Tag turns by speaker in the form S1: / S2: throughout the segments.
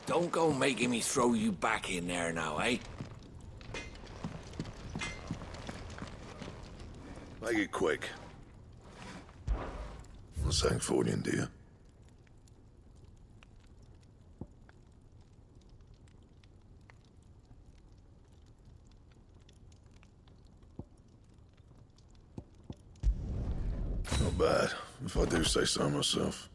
S1: Don't go making me throw you back in there now, eh?
S2: Make it quick. I'm saying Fordian, do you? Not bad, if I do say so myself.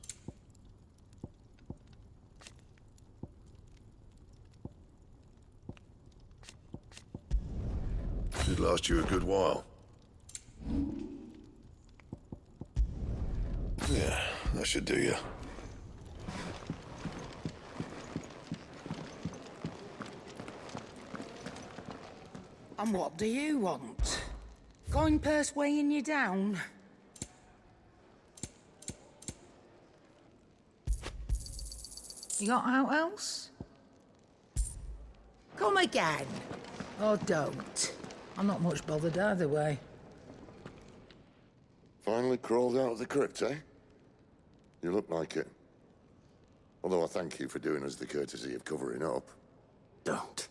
S2: Should last you a good while. Yeah, that should do you.
S3: And what do you want? Going purse weighing you down? You got out else? Come again. Or don't. I'm not much bothered either way.
S4: Finally crawled out of the crypt, eh? You look like it. Although I thank you for doing us the courtesy of covering up.
S1: Don't.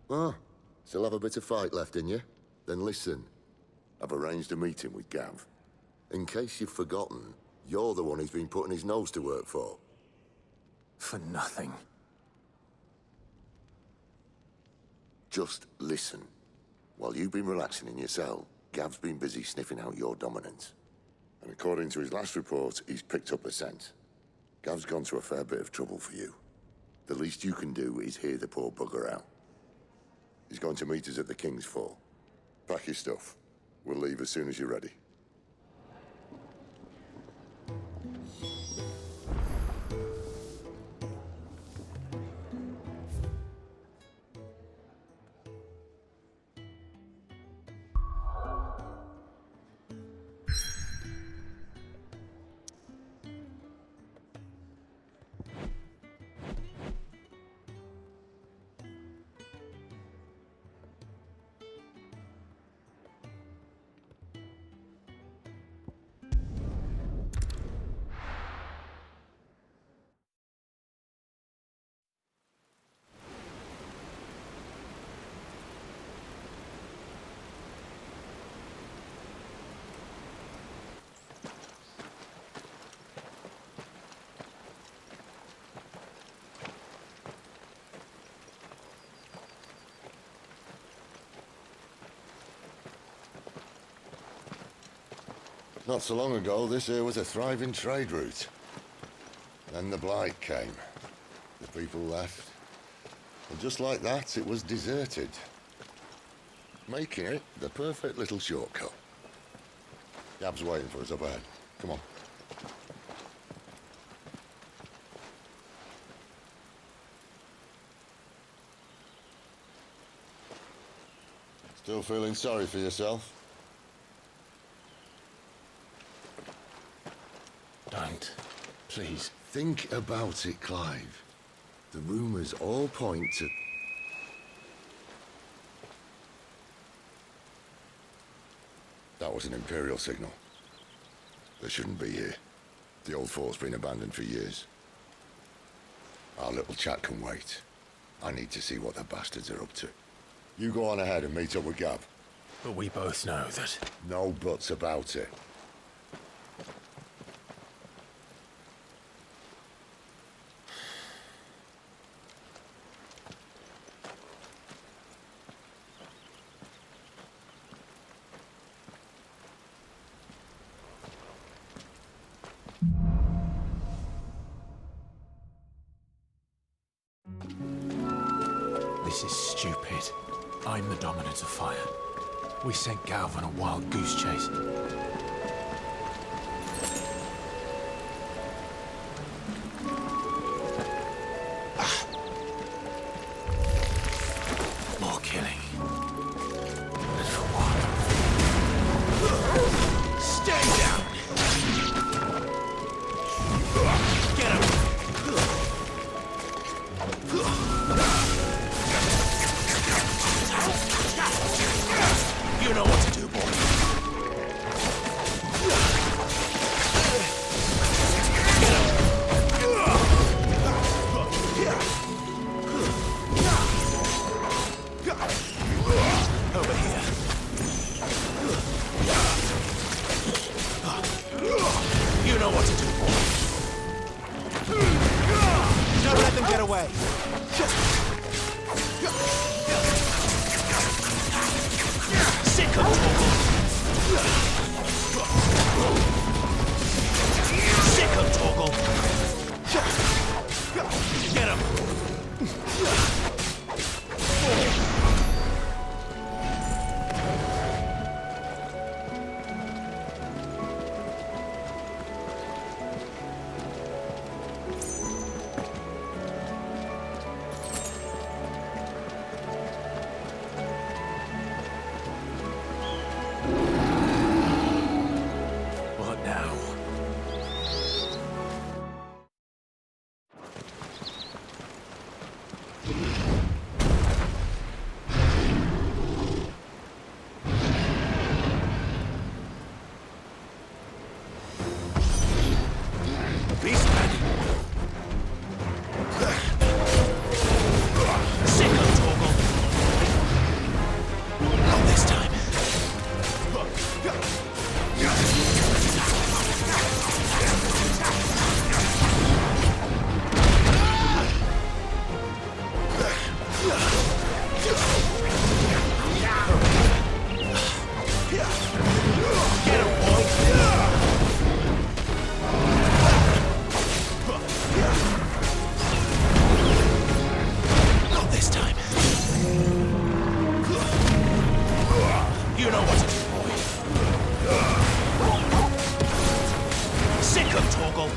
S4: Ah, still have a bit of fight left in you? Then listen. I've arranged a meeting with Gav. In case you've forgotten, you're the one he's been putting his nose to work for.
S1: For nothing.
S4: Just listen. While you've been relaxing in your cell, Gav's been busy sniffing out your dominance. And according to his last report, he's picked up the scent. Gav's gone to a fair bit of trouble for you. The least you can do is hear the poor bugger out. He's going to meet us at the Kingsfall. Pack your stuff. We'll leave as soon as you're ready. Not so long ago, this here was a thriving trade route. Then the blight came. The people left. And just like that, it was deserted. Making it the perfect little shortcut. Gab's waiting for us up ahead. Come on. Still feeling sorry for yourself?
S1: Don't. Please.
S4: Think about it, Clive. The rumors all point to... That was an Imperial signal. They shouldn't be here. The old fort's been abandoned for years. Our little chat can wait. I need to see what the bastards are up to. You go on ahead and meet up with Gav.
S1: But we both know that...
S4: No buts about it.
S1: This is stupid. I'm the dominant of fire. We sent Gav on a wild goose chase. More killing. And for what? Stay down! Get him! You know what to do, boy. know what to do.
S5: Don't let them get away.
S1: Sick of Torgal. Sick of Torgal. Get him. What now? Beastman! Sick of Torgal! Not this time. Get him, boy! Not this time. You know what to do, boy. Sick of Torgal.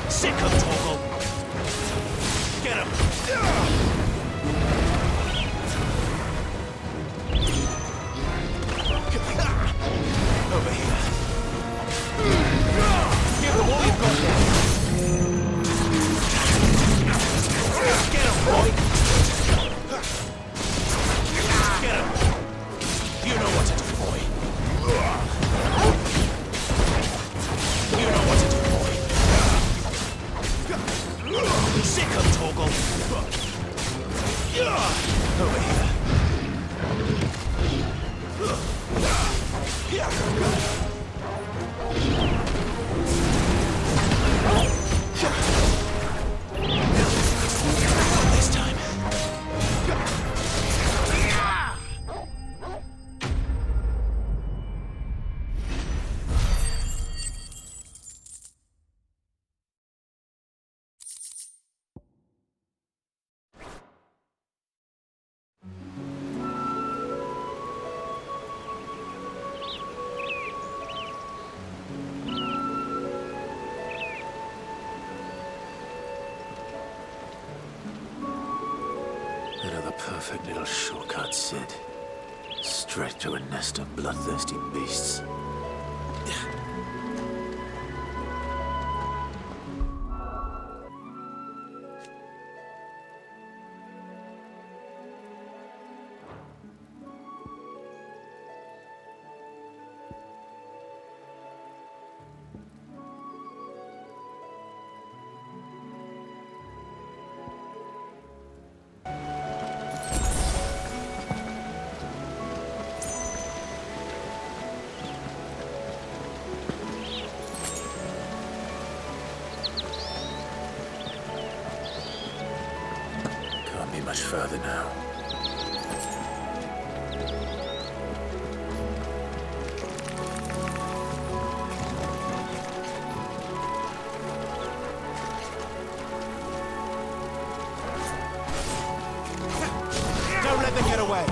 S1: Sick of Torgal. Get him. Over here. Give them all you've got there. Get him, boy. Get him. You know what to do, boy. You know what to do, boy. Sick of Torgal. Over here. This time. Another perfect little shortcut, Sid. Straight to a nest of bloodthirsty beasts. Can't be much further now.
S5: Don't let them get away.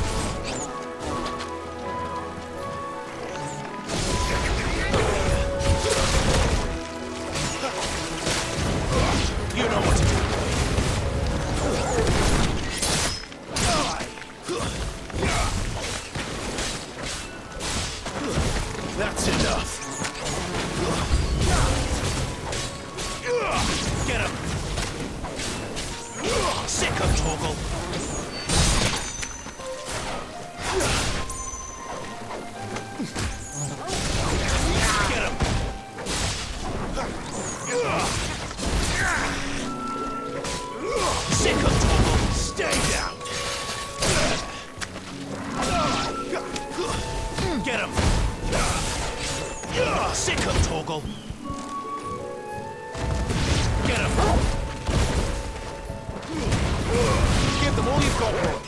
S1: You know what to do, That's enough. Get him. Sick of Torgal.
S5: Sick of Torgal. Get him. Give them all you've got, boy.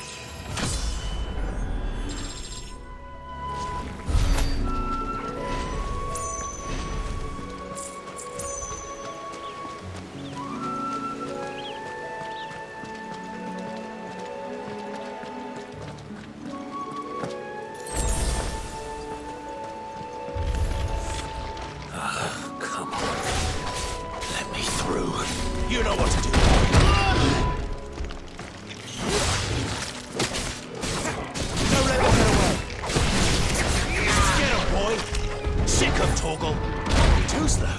S5: You know what to do. Don't let them get away. Get him, boy. Sick of Torgal. Too slow.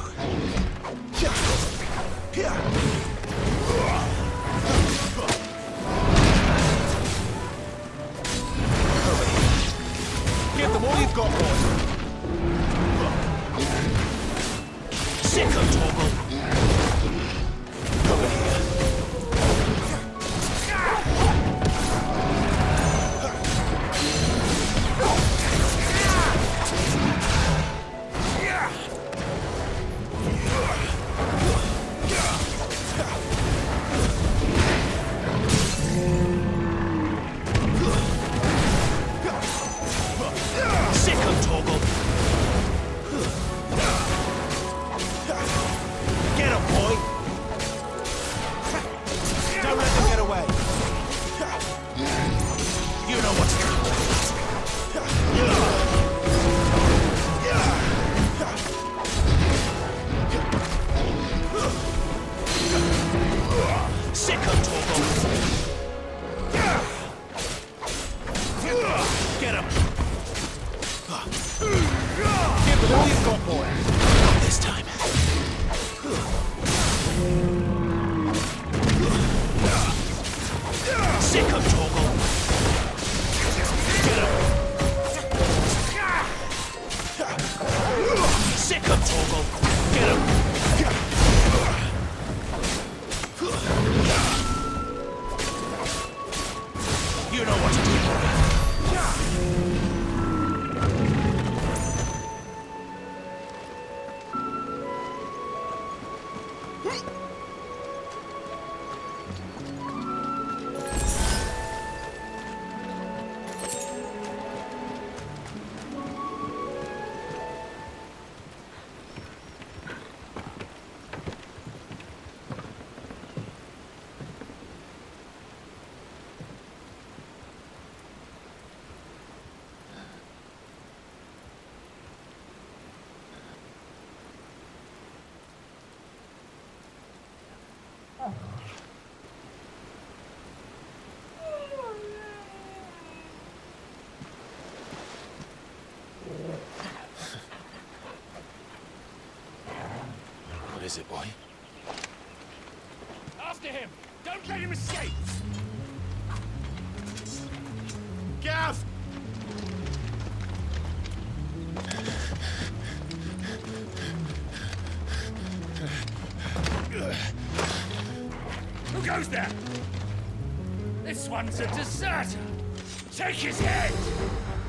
S5: Give them all you've got, boy. Sick of Torgal.
S1: What is it, boy?
S5: After him! Don't let him escape! Gav!
S6: Who goes there? This one's a deserter. Take his head!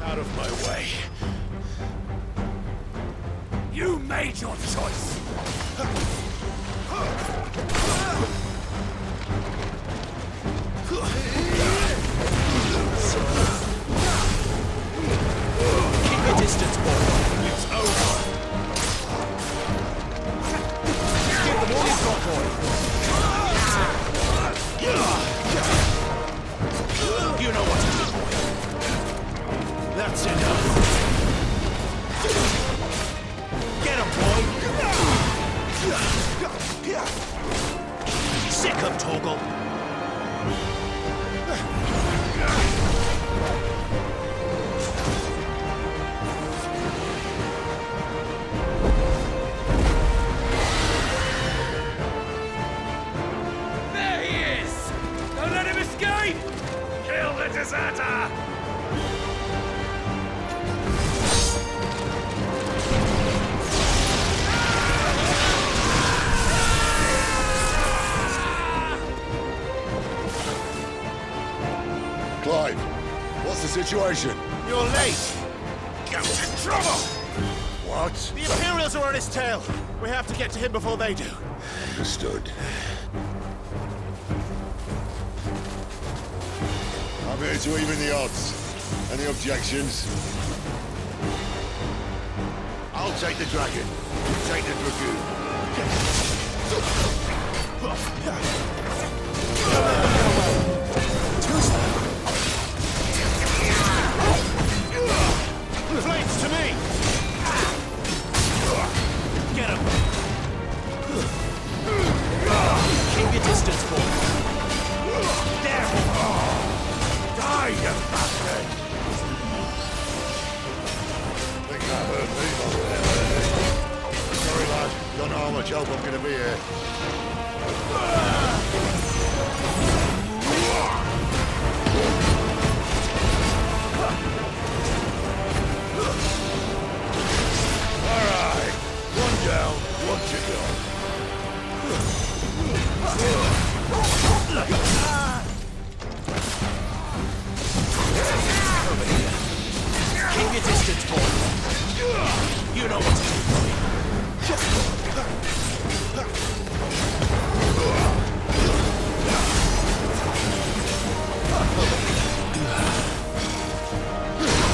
S2: Out of my way.
S6: You made your choice!
S5: Keep your distance, boy. It's over. Give them all you've got, boy. You know what to do, boy. That's enough. Get him, boy. Sick of Torgal.
S6: There he is! Don't let him escape! Kill the deserter!
S4: Clive, what's the situation?
S5: You're late.
S6: Get in trouble!
S2: What?
S5: The Imperials are on his tail. We have to get to him before they do.
S2: Understood. I'm here to even the odds. Any objections? I'll take the dragon. You take the dragoon.
S5: Flames to me! Get him! Keep your distance, boy. There!
S2: Die, you bastard! Think that hurt me, sorry, lad. Don't know how much help I'm gonna be here. Alright, one down, one to go.
S5: Keep your distance, boy. You know what to do, boy.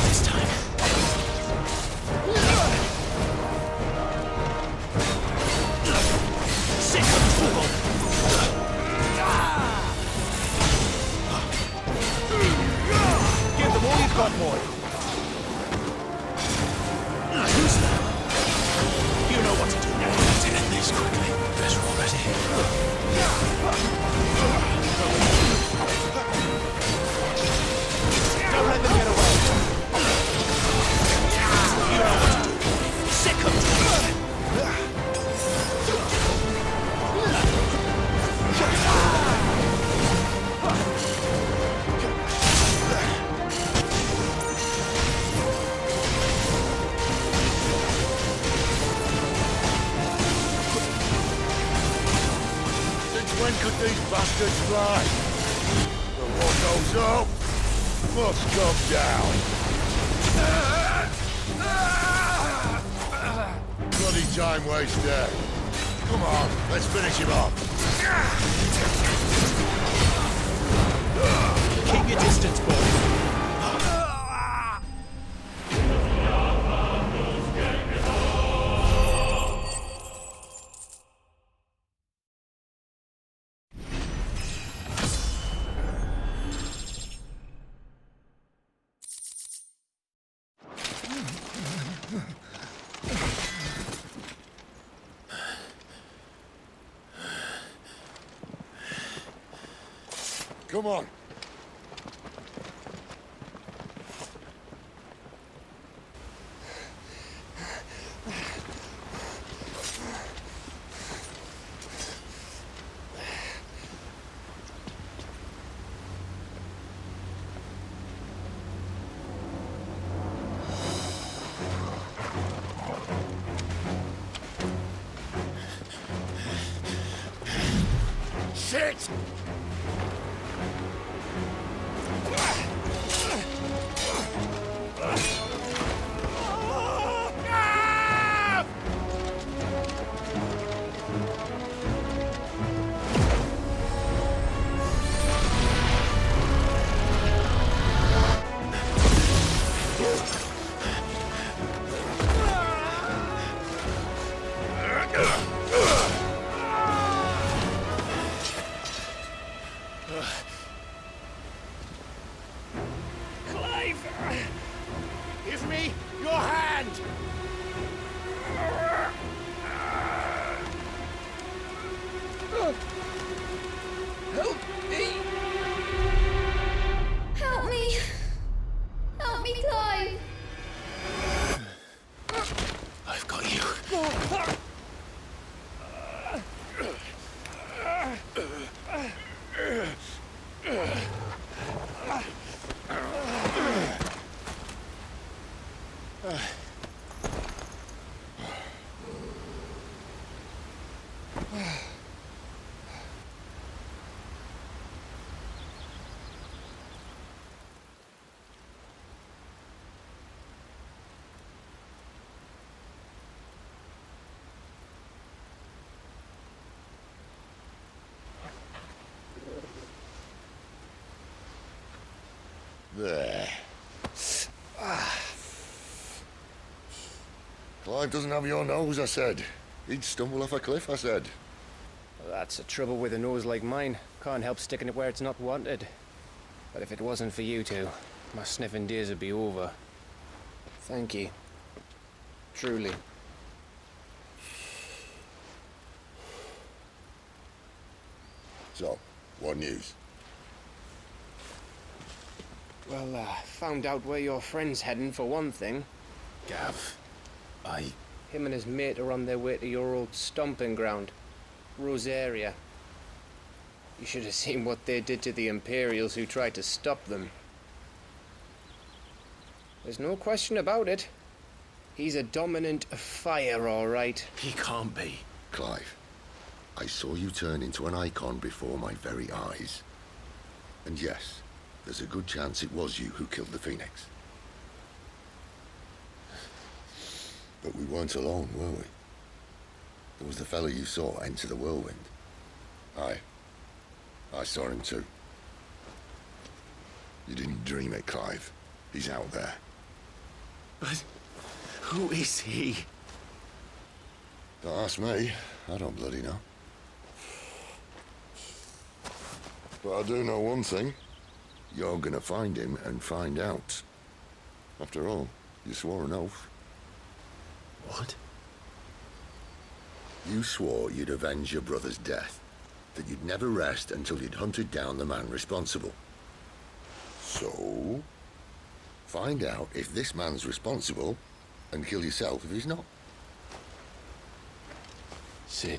S5: This time. Sick of trouble. Give them all you've got, boy. Who's that? You know what to do now. Let's end this quickly. Better already. Don't let them get away. You know what to do. Sick of trouble.
S2: When could these bastards fly? But what goes up must come down. Bloody time waster. Come on, let's finish him off.
S5: Keep your distance, boy.
S2: Come on.
S5: Shit!
S4: Clive doesn't have your nose, I said. He'd stumble off a cliff, I said.
S7: Well, that's the trouble with a nose like mine. Can't help sticking it where it's not wanted. But if it wasn't for you two, my sniffing days would be over. Thank you. Truly.
S4: So, what news?
S7: Well, found out where your friend's heading for one thing.
S1: Gav,
S7: Him and his mate are on their way to your old stomping ground, Rosaria. You should have seen what they did to the Imperials who tried to stop them. There's no question about it. He's a dominant of fire, all right.
S1: he can't be.
S4: Clive, I saw you turn into an icon before my very eyes. And yes, there's a good chance it was you who killed the Phoenix. But we weren't alone, were we? There was the fellow you saw enter the whirlwind. I saw him too. You didn't dream it, Clive. He's out there.
S1: But who is he?
S4: Don't ask me. I don't bloody know. But I do know one thing. You're gonna find him and find out. After all, you swore an oath.
S1: What?
S4: You swore you'd avenge your brother's death. That you'd never rest until you'd hunted down the man responsible. So, find out if this man's responsible and kill yourself if he's not.
S1: Sid,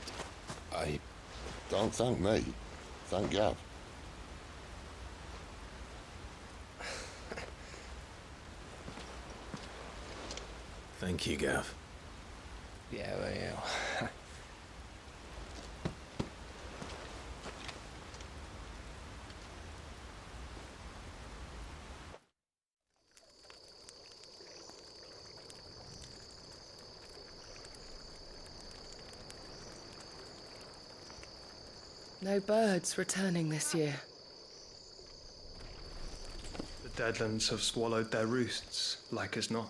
S4: Don't thank me. Thank Gav.
S1: Thank you, Gav.
S7: Yeah, well, yeah.
S8: No birds returning this year.
S9: The Deadlands have swallowed their roosts, like as not.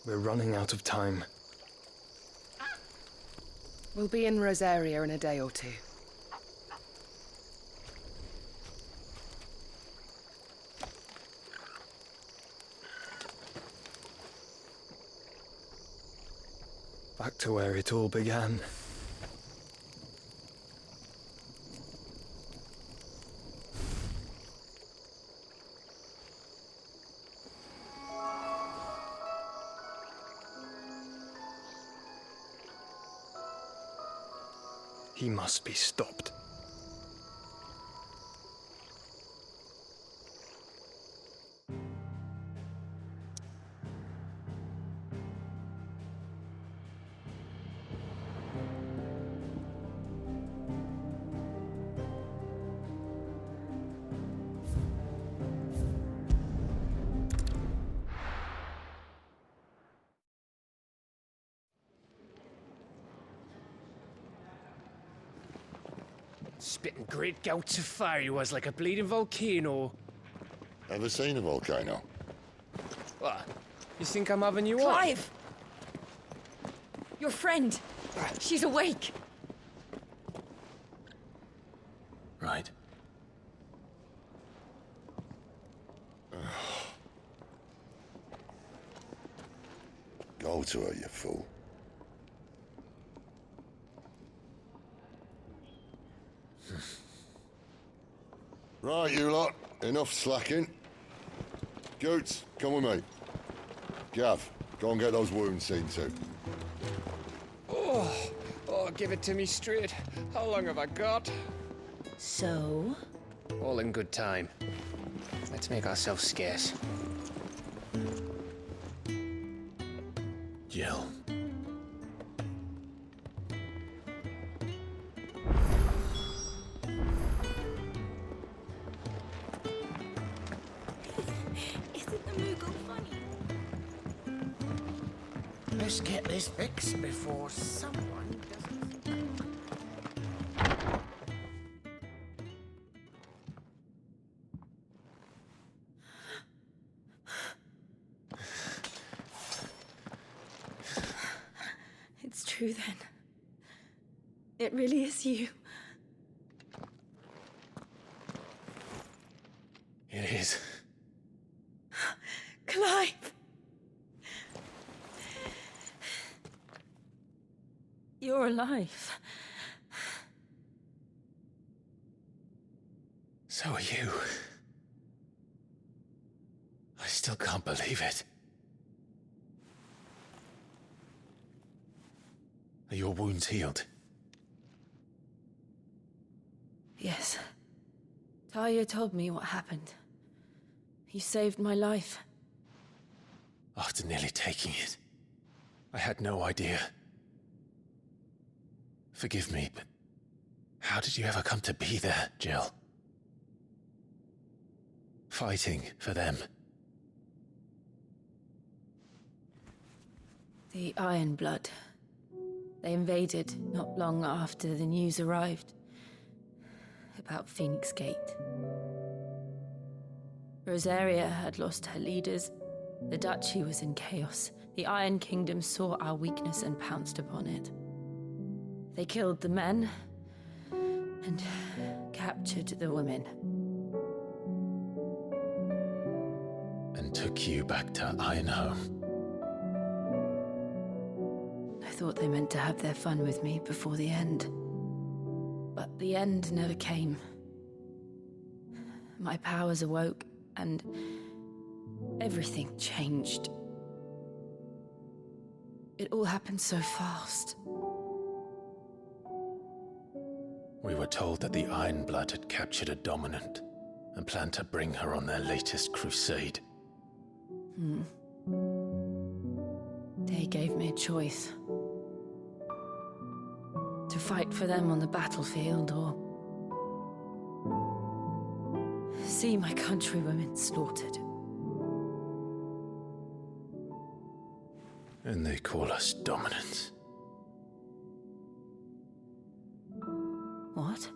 S9: We're running out of time.
S8: We'll be in Rosaria in a day or two.
S9: Back to where it all began. He must be stopped.
S7: Spitting great gouts of fire he was, like a bleeding volcano.
S4: Ever seen a volcano?
S7: What? You think I'm having you on?
S10: Clive! Your friend! She's awake!
S1: Right.
S4: Go to her, you fool. Right, you lot. Enough slacking. Goots, come with me. Gav, go and get those wounds seen to.
S7: Oh, give it to me straight. How long have I got?
S10: So?
S7: All in good time. Let's make ourselves scarce.
S1: Jill.
S10: Isn't the Moogle funny?
S3: Let's get this fixed before someone doesn't.
S10: true then. It really is you.
S1: It is.
S10: Clive! You're alive.
S1: So are you. I still can't believe it. Are your wounds healed?
S10: Yes. Talia told me what happened. You saved my life.
S1: After nearly taking it, I had no idea. Forgive me, but how did you ever come to be there, Jill? Fighting for them.
S10: The Iron Blood. They invaded not long after the news arrived about Phoenix Gate. Rosaria had lost her leaders. The Duchy was in chaos. The Iron Kingdom saw our weakness and pounced upon it. They killed the men and captured the women.
S1: And took you back to Ironhome.
S10: I thought they meant to have their fun with me before the end. But the end never came. My powers awoke, and everything changed. It all happened so fast.
S1: We were told that the Iron Blood had captured a dominant and planned to bring her on their latest crusade.
S10: They gave me a choice. To fight for them on the battlefield, or see my countrywomen slaughtered.
S1: And they call us dominants.
S10: What?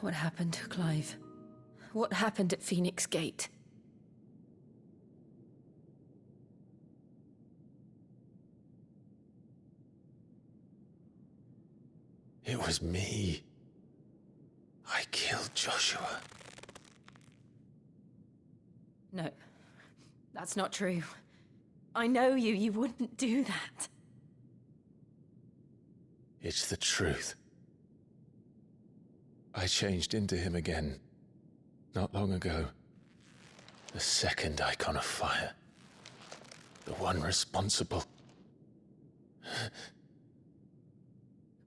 S10: What happened, Clive? What happened at Phoenix Gate?
S1: It was me. I killed Joshua.
S10: No, that's not true. I know you. You wouldn't do that.
S1: It's the truth. I changed into him again, not long ago. The second icon of fire. The one responsible.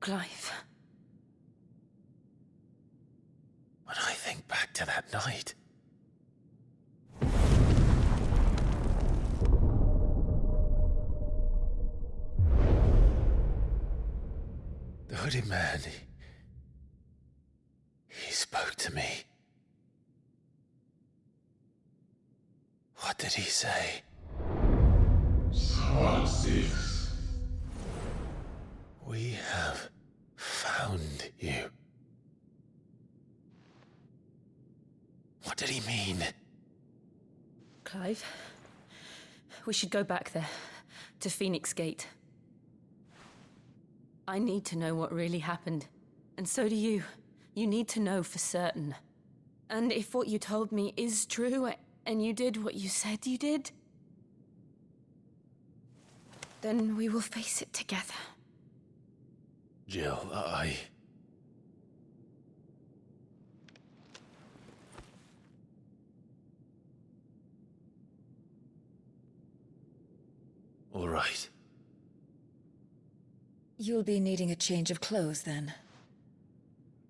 S10: Clive.
S1: When I think back to that night... The hooded man, he spoke to me. What did he say?
S11: Part 6.
S1: We have found you. What did he mean?
S10: Clive, we should go back there, to Phoenix Gate. I need to know what really happened, and so do you. You need to know for certain. And if what you told me is true, and you did what you said you did, then we will face it together.
S1: Jill, All right.
S12: You'll be needing a change of clothes, then.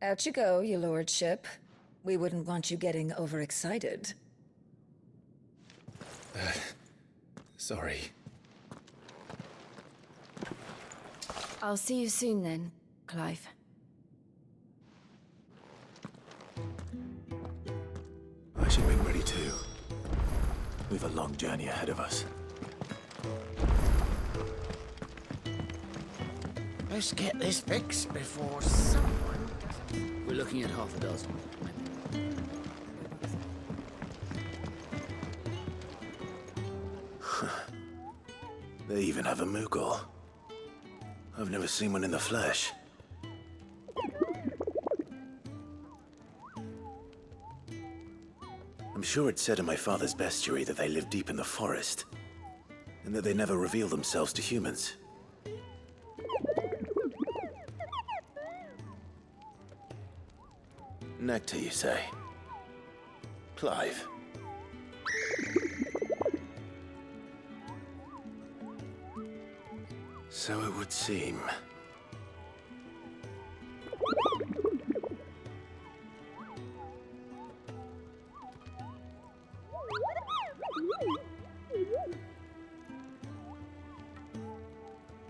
S12: Out you go, your lordship. We wouldn't want you getting overexcited.
S1: Sorry.
S10: I'll see you soon then, Clive.
S1: I should make ready too. We've a long journey ahead of us.
S13: Let's get this fixed before someone doesn't. We're looking at half a dozen.
S1: They even have a Moogle. I've never seen one in the flesh. I'm sure it said in my father's bestiary that they live deep in the forest, and that they never reveal themselves to humans. Nectar, you say? Clive. So it would seem.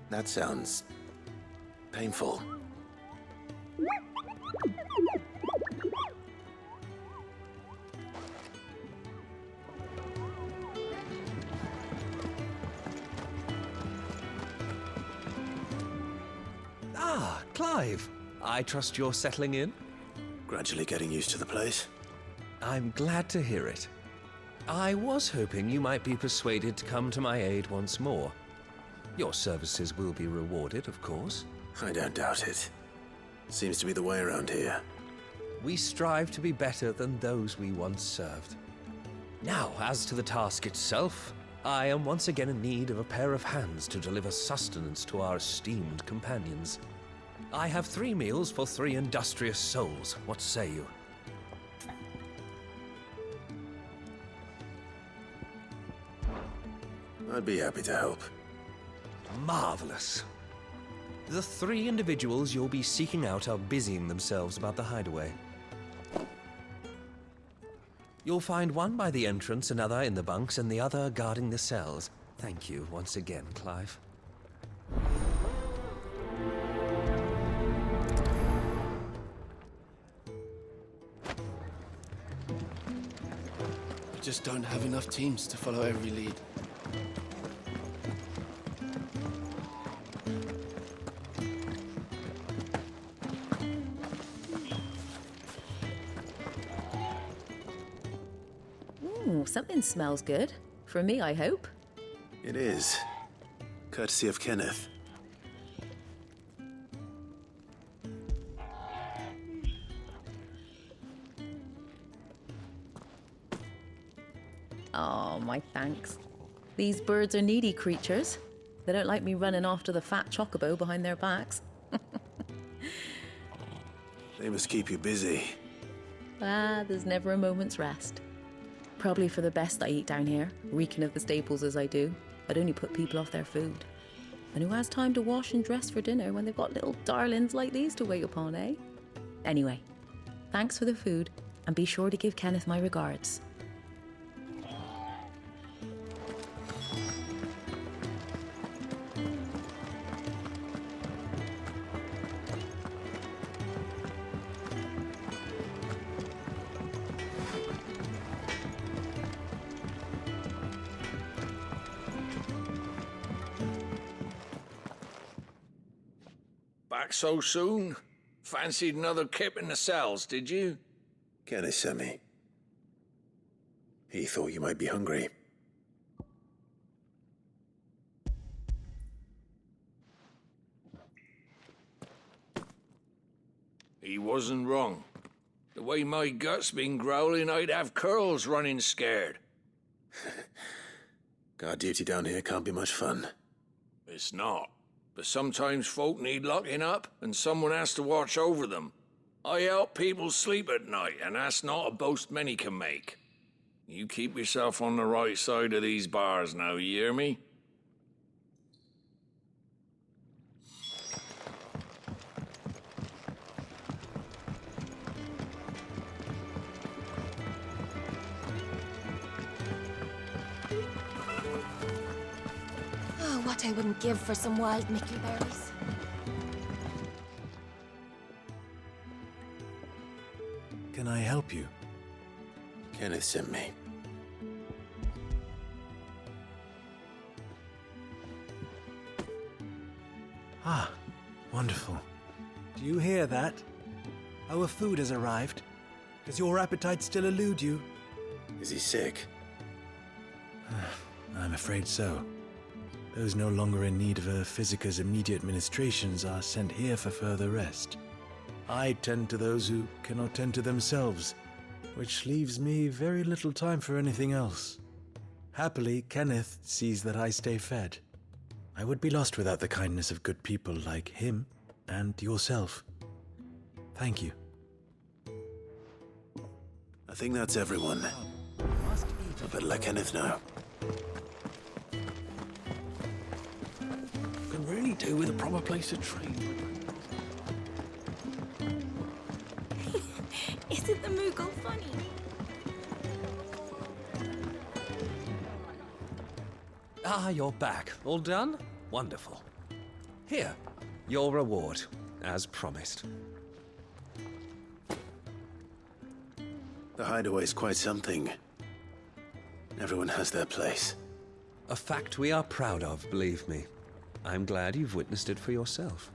S1: That sounds painful.
S11: Ah, Clive. I trust you're settling in?
S1: Gradually getting used to the place.
S11: I'm glad to hear it. I was hoping you might be persuaded to come to my aid once more. Your services will be rewarded, of course.
S1: I don't doubt it. Seems to be the way around here.
S11: We strive to be better than those we once served. Now, as to the task itself, I am once again in need of a pair of hands to deliver sustenance to our esteemed companions. I have 3 meals for 3 industrious souls. What say you?
S1: I'd be happy to help.
S11: Marvelous. The 3 individuals you'll be seeking out are busying themselves about the hideaway. You'll find one by the entrance, another in the bunks, and the other guarding the cells. Thank you once again, Clive.
S5: We just don't have enough teams to follow every lead.
S10: Something smells good. For me, I hope.
S1: It is. Courtesy of Kenneth.
S10: Oh, my thanks. These birds are needy creatures. They don't like me running after the fat chocobo behind their backs.
S1: They must keep you busy.
S10: There's never a moment's rest. Probably for the best I eat down here, reeking of the staples as I do. I'd only put people off their food. And who has time to wash and dress for dinner when they've got little darlings like these to wait upon, eh? Anyway, thanks for the food, and be sure to give Kenneth my regards.
S2: Back so soon? Fancied another kip in the cells, did you?
S1: Kenneth sent me. He thought you might be hungry.
S2: He wasn't wrong. The way my gut's been growling, I'd have curls running scared.
S1: Guard duty down here can't be much fun.
S2: It's not. But sometimes folk need locking up, and someone has to watch over them. I help people sleep at night, and that's not a boast many can make. You keep yourself on the right side of these bars now, you hear me?
S14: What I wouldn't give for some wild mickleberries.
S1: Can I help you? Kenneth sent me.
S15: Ah, wonderful. Do you hear that? Our food has arrived. Does your appetite still elude you?
S1: Is he sick?
S15: I'm afraid so. Those no longer in need of a Physica's immediate ministrations are sent here for further rest. I tend to those who cannot tend to themselves, which leaves me very little time for anything else. Happily, Kenneth sees that I stay fed. I would be lost without the kindness of good people like him and yourself. Thank you.
S16: I think that's everyone. I better let Kenneth know.
S6: Can really do with a proper place to train.
S14: Isn't the Moogle funny?
S11: Ah, you're back. All done? Wonderful. Here, your reward, as promised.
S16: The hideaway's quite something. Everyone has their place.
S11: A fact we are proud of, believe me. I'm glad you've witnessed it for yourself.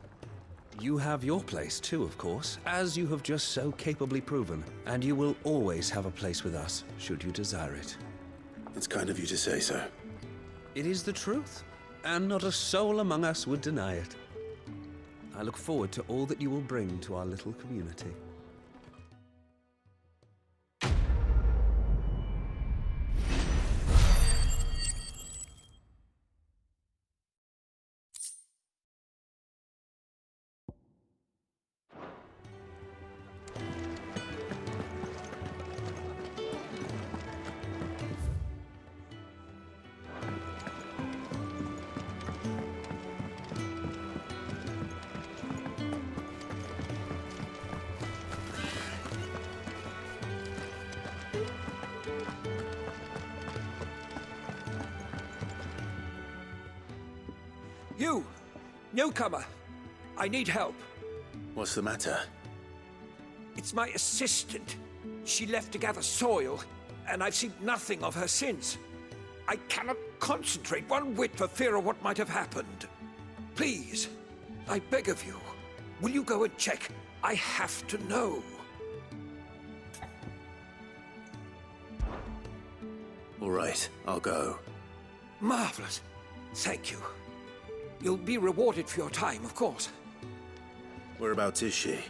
S11: You have your place too, of course, as you have just so capably proven, and you will always have a place with us, should you desire it.
S16: It's kind of you to say so.
S11: It is the truth, and not a soul among us would deny it. I look forward to all that you will bring to our little community.
S6: You! Newcomer! I need help.
S16: What's the matter?
S6: It's my assistant. She left to gather soil, and I've seen nothing of her since. I cannot concentrate one whit for fear of what might have happened. Please, I beg of you, will you go and check? I have to know.
S16: All right, I'll go.
S6: Marvelous. Thank you. You'll be rewarded for your time, of course.
S16: Whereabouts is she?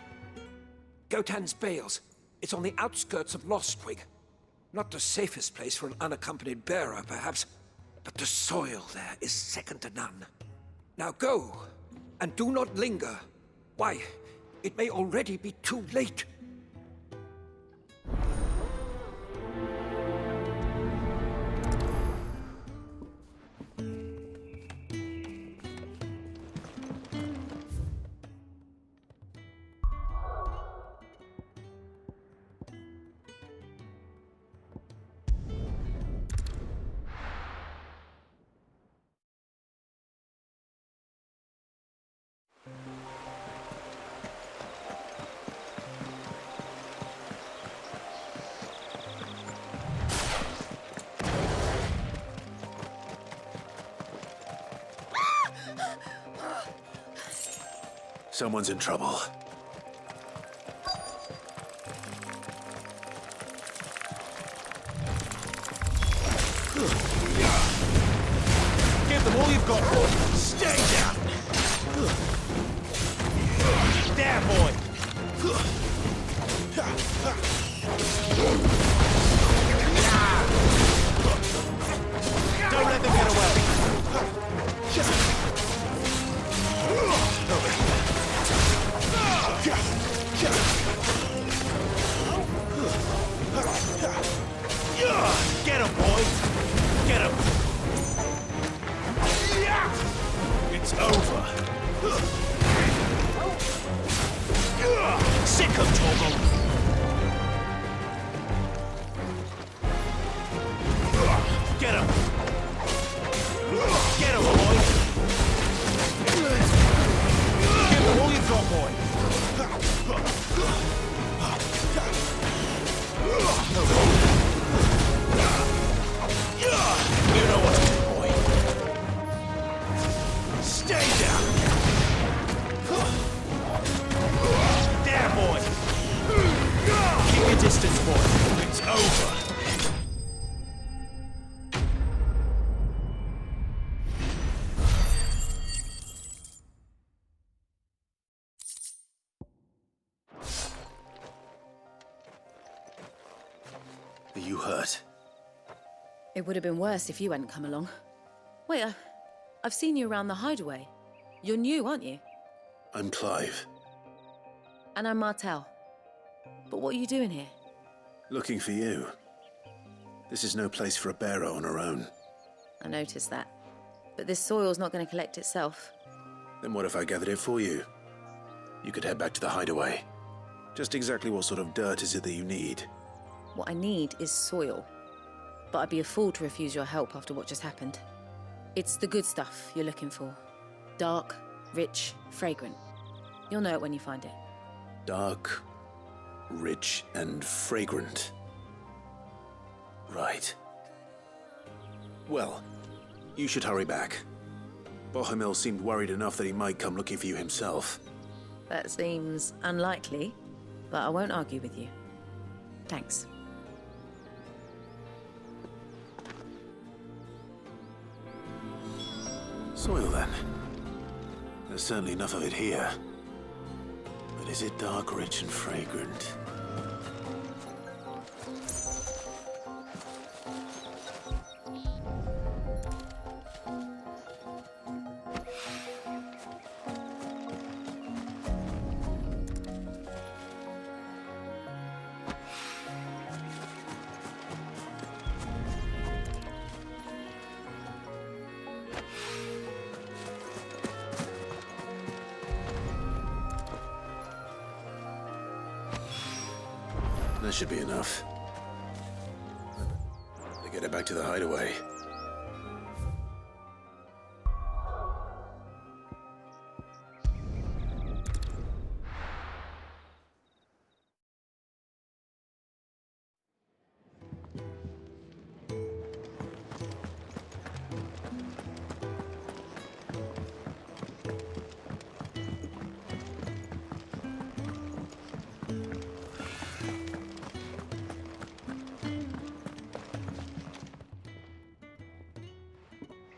S6: Gotan's Bales. It's on the outskirts of Lostwig. Not the safest place for an unaccompanied bearer, perhaps, but the soil there is second to none. Now go, and do not linger. Why, it may already be too late.
S16: Someone's in trouble.
S5: Give them all you've got, boy. Stay down. There, boy. Don't let them get away. Get him, boy! Get him! It's over. Sick of Torgal! Get him! Get him, boy! Give him all you've got, boy! You know what to do, boy. Stay down. There, boy. Keep your distance, boy. It's over.
S16: Are you hurt?
S8: It would have been worse if you hadn't come along. Wait, I've seen you around the hideaway. You're new, aren't you?
S16: I'm Clive.
S8: And I'm Martel. But what are you doing here?
S16: Looking for you. This is no place for a bearer on her own.
S8: I noticed that. But this soil's not going to collect itself.
S16: Then what if I gathered it for you? You could head back to the hideaway. Just exactly what sort of dirt is it that you need?
S8: What I need is soil. But I'd be a fool to refuse your help after what just happened. It's the good stuff you're looking for. Dark, rich, fragrant. You'll know it when you find it.
S16: Dark, rich, and fragrant. Right. Well, you should hurry back. Bohemil seemed worried enough that he might come looking for you himself.
S8: That seems unlikely, but I won't argue with you. Thanks.
S16: Soil, then. There's certainly enough of it here. But is it dark, rich, and fragrant? That should be enough. To get it back to the hideaway.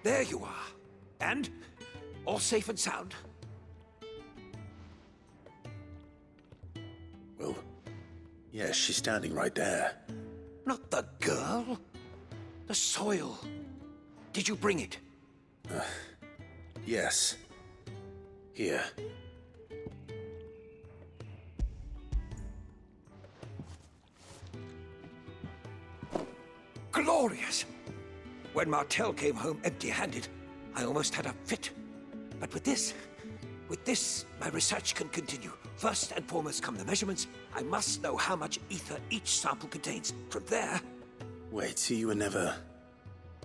S6: There you are. And? All safe and sound?
S16: Well, yes, she's standing right there.
S6: Not the girl. The soil. Did you bring it?
S16: Yes. Here.
S6: Glorious! When Martel came home empty-handed, I almost had a fit. But with this, my research can continue. First and foremost come the measurements. I must know how much ether each sample contains. From there...
S16: Wait, so you were never...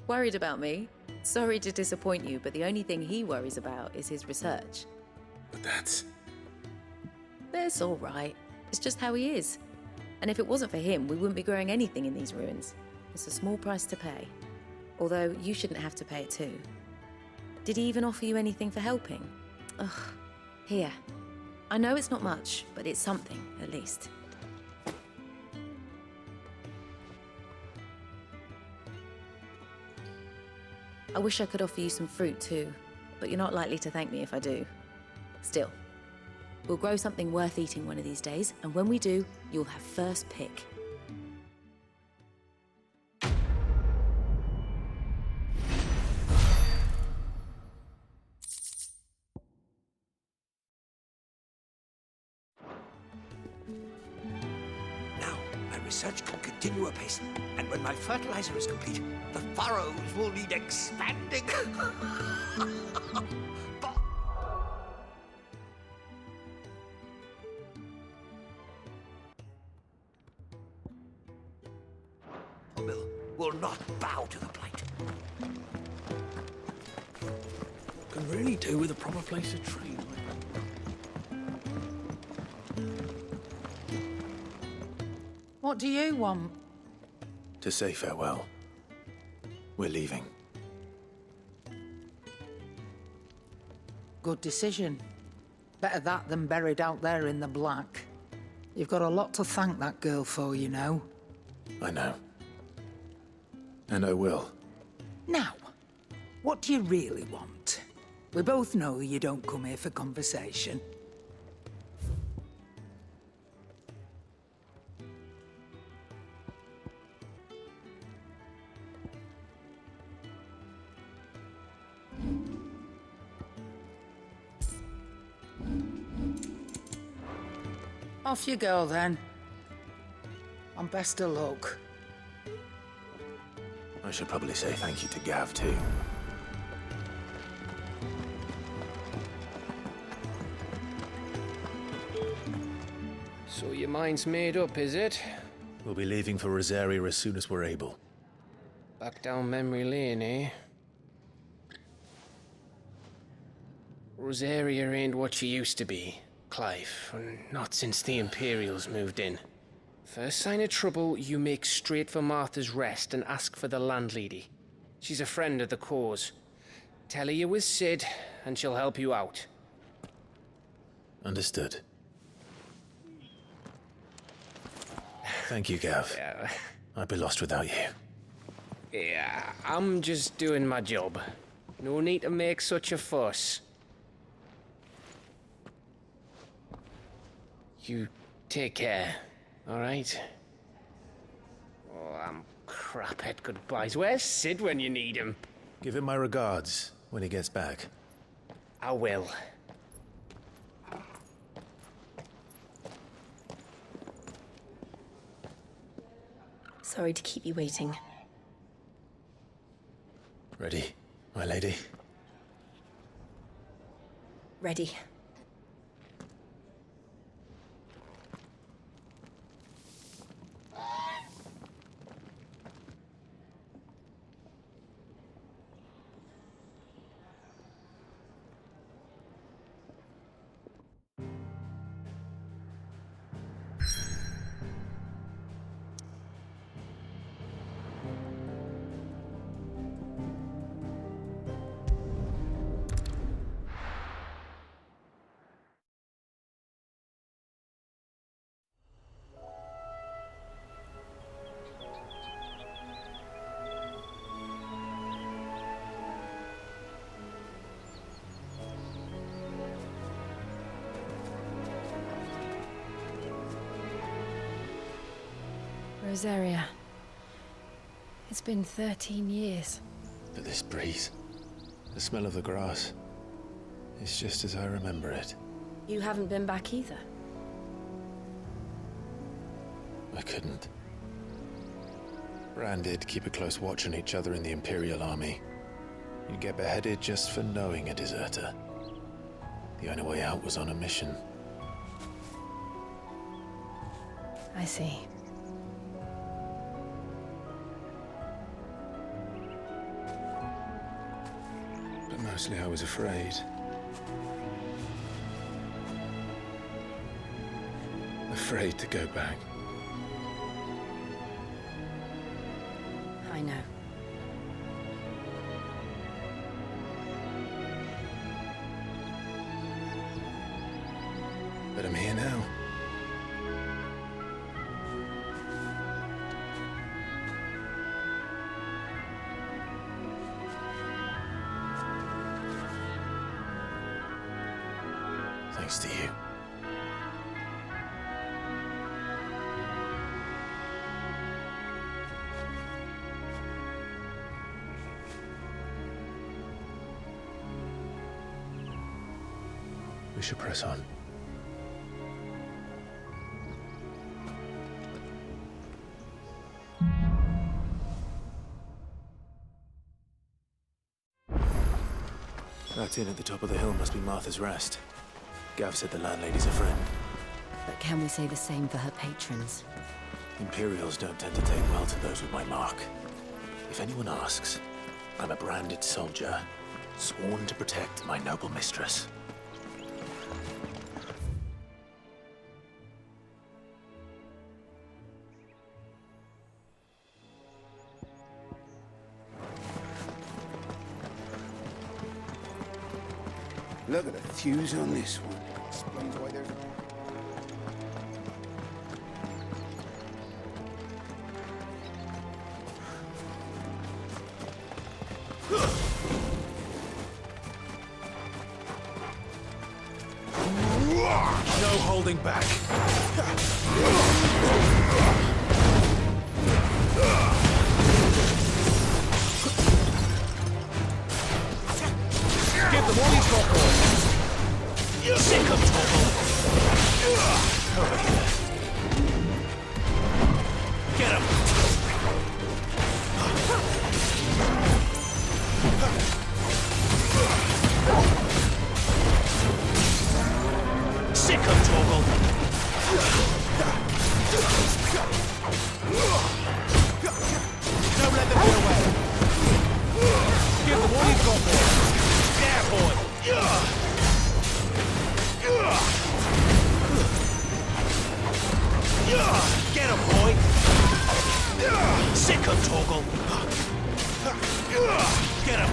S8: Worried about me? Sorry to disappoint you, but the only thing he worries about is his research.
S16: But that's
S8: all right. It's just how he is. And if it wasn't for him, we wouldn't be growing anything in these ruins. It's a small price to pay. Although, you shouldn't have to pay it too. Did he even offer you anything for helping? Ugh. Here. I know it's not much, but it's something, at least. I wish I could offer you some fruit too, but you're not likely to thank me if I do. Still, we'll grow something worth eating one of these days, and when we do, you'll have first pick.
S6: Research can continue apace, and when my fertilizer is complete, the furrows will need expanding. Will not bow to the blight.
S2: Can really do with a proper place to train.
S3: What do you want?
S16: To say farewell. We're leaving.
S3: Good decision. Better that than buried out there in the black. You've got a lot to thank that girl for, you know.
S16: I know. And I will.
S3: Now, what do you really want? We both know you don't come here for conversation. Off you go, then. And best of luck.
S16: I should probably say thank you to Gav, too.
S7: So your mind's made up, is it?
S16: We'll be leaving for Rosaria as soon as we're able.
S7: Back down memory lane, eh? Rosaria ain't what she used to be, Clive, and not since the Imperials moved in. First sign of trouble, you make straight for Martha's Rest and ask for the landlady. She's a friend of the cause. Tell her you was Sid, and she'll help you out.
S16: Understood. Thank you, Gav.
S7: Yeah.
S16: I'd be lost without you.
S7: Yeah, I'm just doing my job. No need to make such a fuss. You take care, all right? Oh, I'm crap at goodbyes. Where's Sid when you need him?
S16: Give him my regards when he gets back.
S7: I will.
S10: Sorry to keep you waiting.
S16: Ready, my lady?
S10: Ready. Rosaria. It's been 13 years.
S1: But this breeze, the smell of the grass, it's just as I remember it.
S10: You haven't been back either.
S1: I couldn't. Bran did keep a close watch on each other in the Imperial Army. You'd get beheaded just for knowing a deserter. The only way out was on a mission.
S10: I see.
S1: But mostly I was afraid. Afraid to go back.
S10: I know.
S1: But I'm here now. Thanks to you. We should press on.
S16: That inn at the top of the hill must be Martha's Rest. Gav said the landlady's a friend.
S10: But can we say the same for her patrons?
S16: Imperials don't tend to take well to those with my mark. If anyone asks, I'm a branded soldier, sworn to protect my noble mistress.
S17: Look at the fuse on this one. Explains why there's...
S16: No holding back.
S5: Give them all you've got, boys. Sick of trouble.
S16: Over here.
S5: Get him! Sick of Torgal! Don't let them get away! Give them all you've got there! There, boy! Get him, boy! Sick of Torgal! Get him!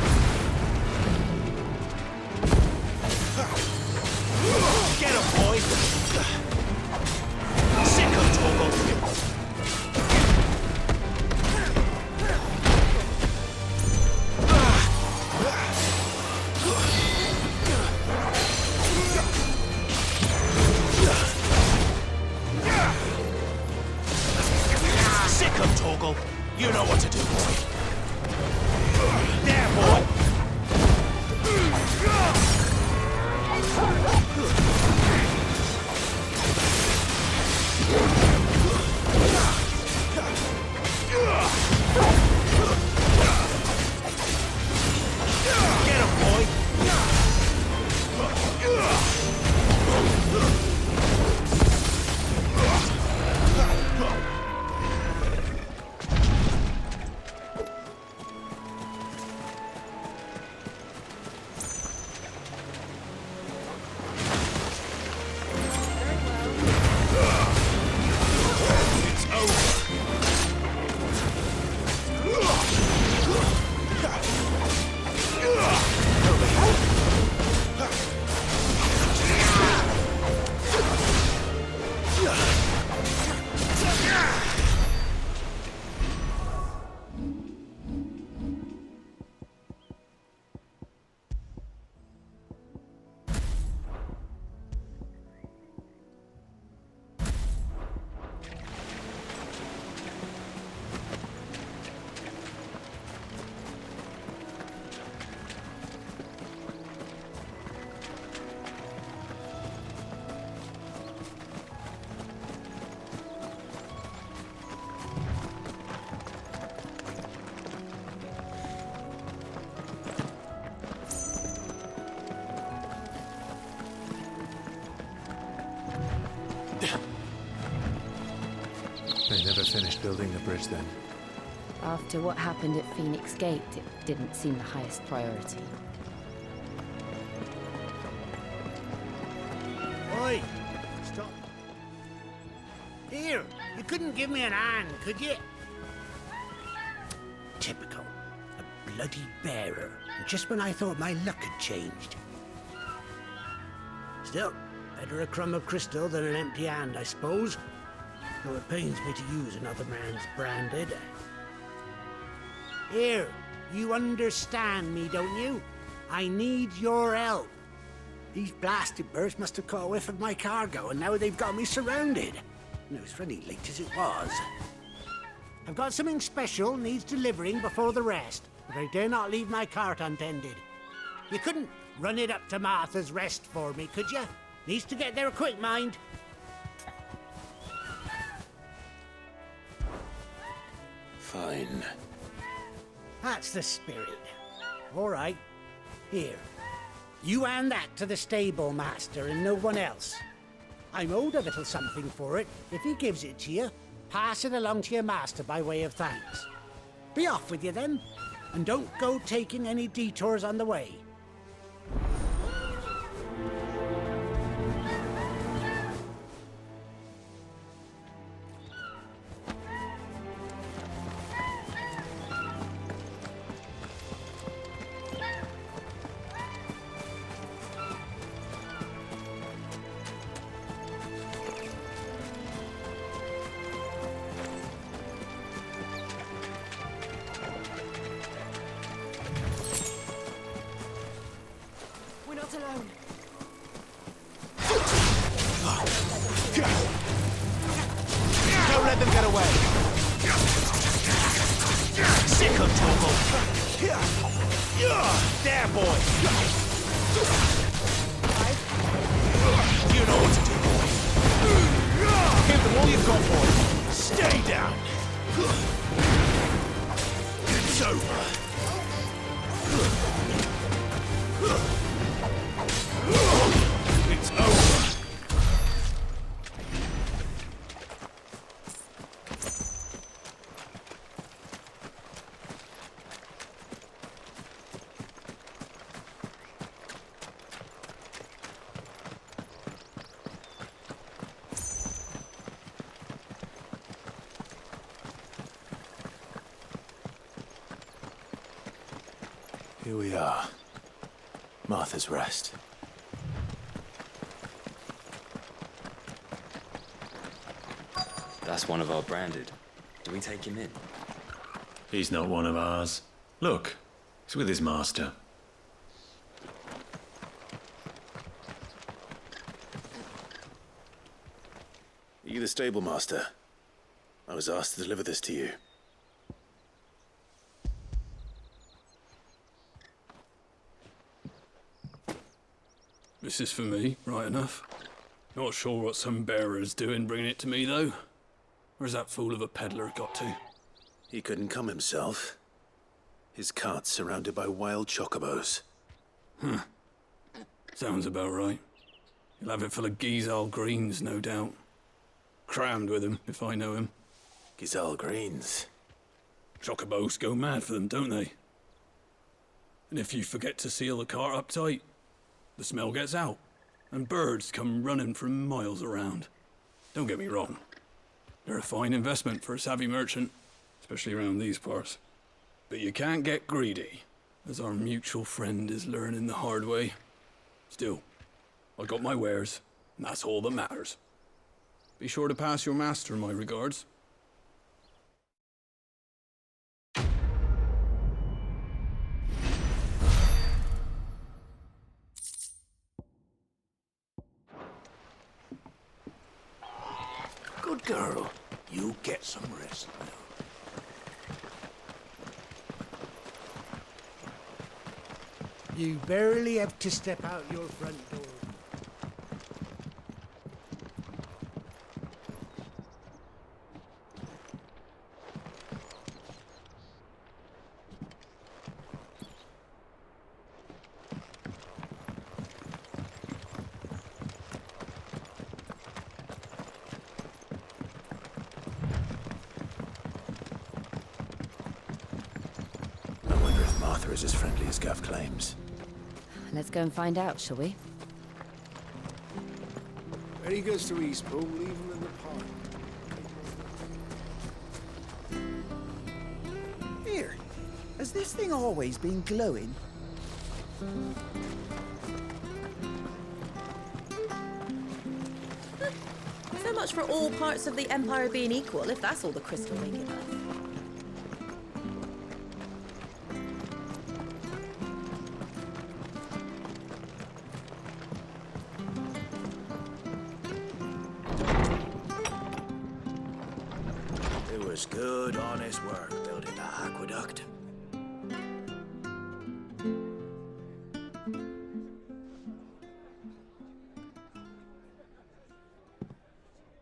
S5: Get him, boy! Sick of Torgal! Sick of Torgal! You know what to do, boy! There, boy! Get him, boy!
S15: They never finished building the bridge then.
S10: After what happened at Phoenix Gate, it didn't seem the highest priority.
S13: Oi! Stop. Here, you couldn't give me an hand, could you? Typical. A bloody bearer. Just when I thought my luck had changed. Still, better a crumb of crystal than an empty hand, I suppose. Though it pains me to use another man's branded. Here, you understand me, don't you? I need your help. These blasted birds must have caught a whiff of my cargo, and now they've got me surrounded. And it was fairly late as it was. I've got something special needs delivering before the rest, but I dare not leave my cart untended. You couldn't run it up to Martha's Rest for me, could you? Needs to get there quick, mind.
S1: Fine.
S13: That's the spirit. All right. Here. You hand that to the stable master and no one else. I'm owed a little something for it. If he gives it to you, pass it along to your master by way of thanks. Be off with you then, and don't go taking any detours on the way.
S14: Alone.
S5: Don't let them get away! Sick of Torgal! There, boy! You know what to do, boy! Give them all you've got, boy! Stay down! It's over. It's over.
S16: Here we are. Martha's Rest.
S18: That's one of our branded. Do we take him in?
S19: He's not one of ours. Look, he's with his master.
S16: Are you the stable master? I was asked to deliver this to you.
S20: This is for me, right enough. Not sure what some bearer's doing bringing it to me, though. Where's that fool of a peddler got to?
S16: He couldn't come himself. His cart's surrounded by wild chocobos.
S20: Huh. Sounds about right. He'll have it full of Gizal greens, no doubt. Crammed with him, if I know him.
S16: Gizal greens?
S20: Chocobos go mad for them, don't they? And if you forget to seal the cart up tight, the smell gets out, and birds come running from miles around. Don't get me wrong. They're a fine investment for a savvy merchant, especially around these parts. But you can't get greedy, as our mutual friend is learning the hard way. Still, I got my wares, and that's all that matters. Be sure to pass your master my regards.
S13: Good girl. You get some rest now. You barely have to step out your front door.
S16: Is as friendly as Gav claims.
S10: Let's go and find out, shall we?
S17: When he goes to Eastpool, leave him in the park.
S21: Here, has this thing always been glowing?
S8: So much for all parts of the Empire being equal, if that's all the crystal they give us.
S16: Good, honest work building that aqueduct.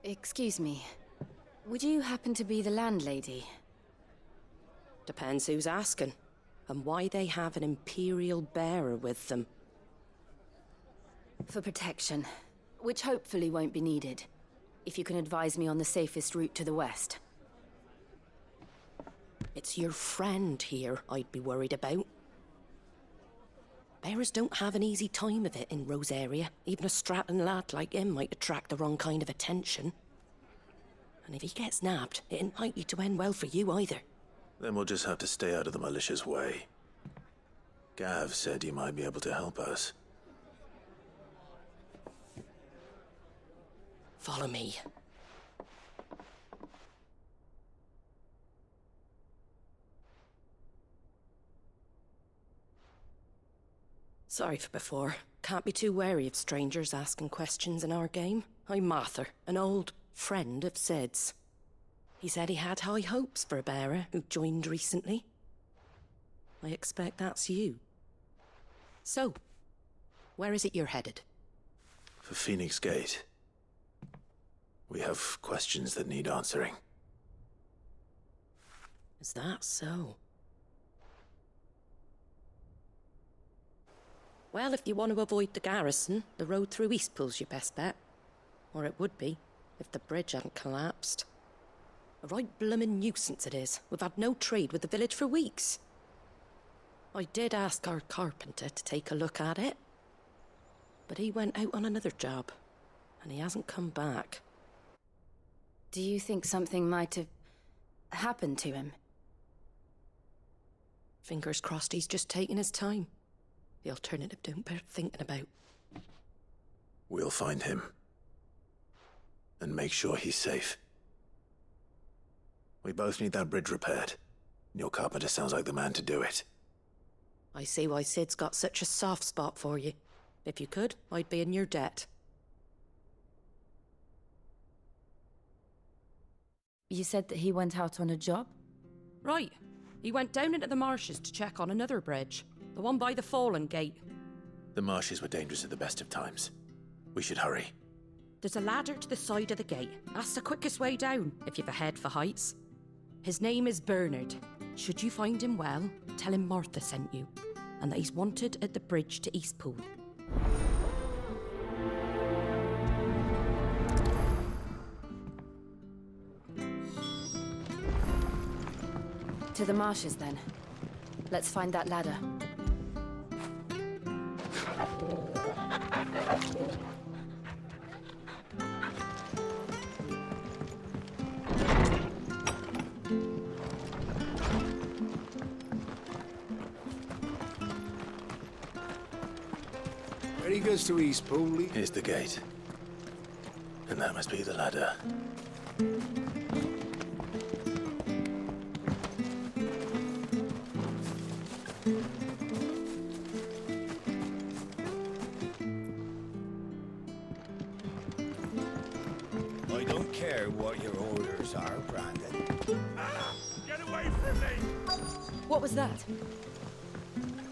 S10: Excuse me. Would you happen to be the landlady?
S22: Depends who's asking, and why they have an Imperial bearer with them.
S10: For protection, which hopefully won't be needed. If you can advise me on the safest route to the west.
S22: It's your friend here I'd be worried about. Bearers don't have an easy time of it in Rosaria. Even a Stratton lad like him might attract the wrong kind of attention. And if he gets nabbed, it ain't likely to end well for you either.
S16: Then we'll just have to stay out of the malicious way. Gav said he might be able to help us.
S22: Follow me. Sorry for before. Can't be too wary of strangers asking questions in our game. I'm Martha, an old friend of Sid's. He said he had high hopes for a bearer who joined recently. I expect that's you. So, where is it you're headed?
S16: For Phoenix Gate. We have questions that need answering.
S22: Is that so? Well, if you want to avoid the garrison, the road through Eastpool's your best bet. Or it would be, if the bridge hadn't collapsed. A right bloomin' nuisance it is. We've had no trade with the village for weeks. I did ask our carpenter to take a look at it, but he went out on another job, and he hasn't come back.
S10: Do you think something might have happened to him?
S22: Fingers crossed he's just taking his time. The alternative don't bear thinking about.
S16: We'll find him. And make sure he's safe. We both need that bridge repaired. Your carpenter sounds like the man to do it.
S22: I see why Sid's got such a soft spot for you. If you could, I'd be in your debt.
S10: You said that he went out on a job?
S22: Right. He went down into the marshes to check on another bridge. The one by the Fallen Gate.
S16: The marshes were dangerous at the best of times. We should hurry.
S22: There's a ladder to the side of the gate. That's the quickest way down, if you've a head for heights. His name is Bernard. Should you find him well, tell him Martha sent you, and that he's wanted at the bridge to Eastpool.
S10: To the marshes, then. Let's find that ladder.
S17: Ready goes to Eastpool.
S16: Here's the gate. And that must be the ladder.
S17: I don't care what your orders are, Brandon.
S5: Get away from me!
S10: What was that?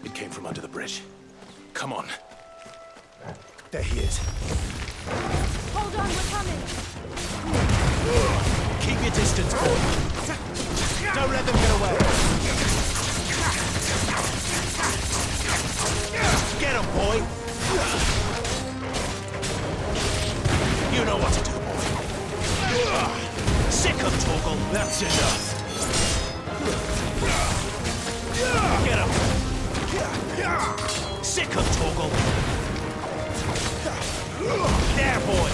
S16: It came from under the bridge. Come on. There he is.
S10: Hold on, we're coming!
S5: Keep your distance, boy. Don't let them get away. Get him, boy. You know what to do, boy. Sick of Torgal. That's enough. Get him. Sick of Torgal. There, boy!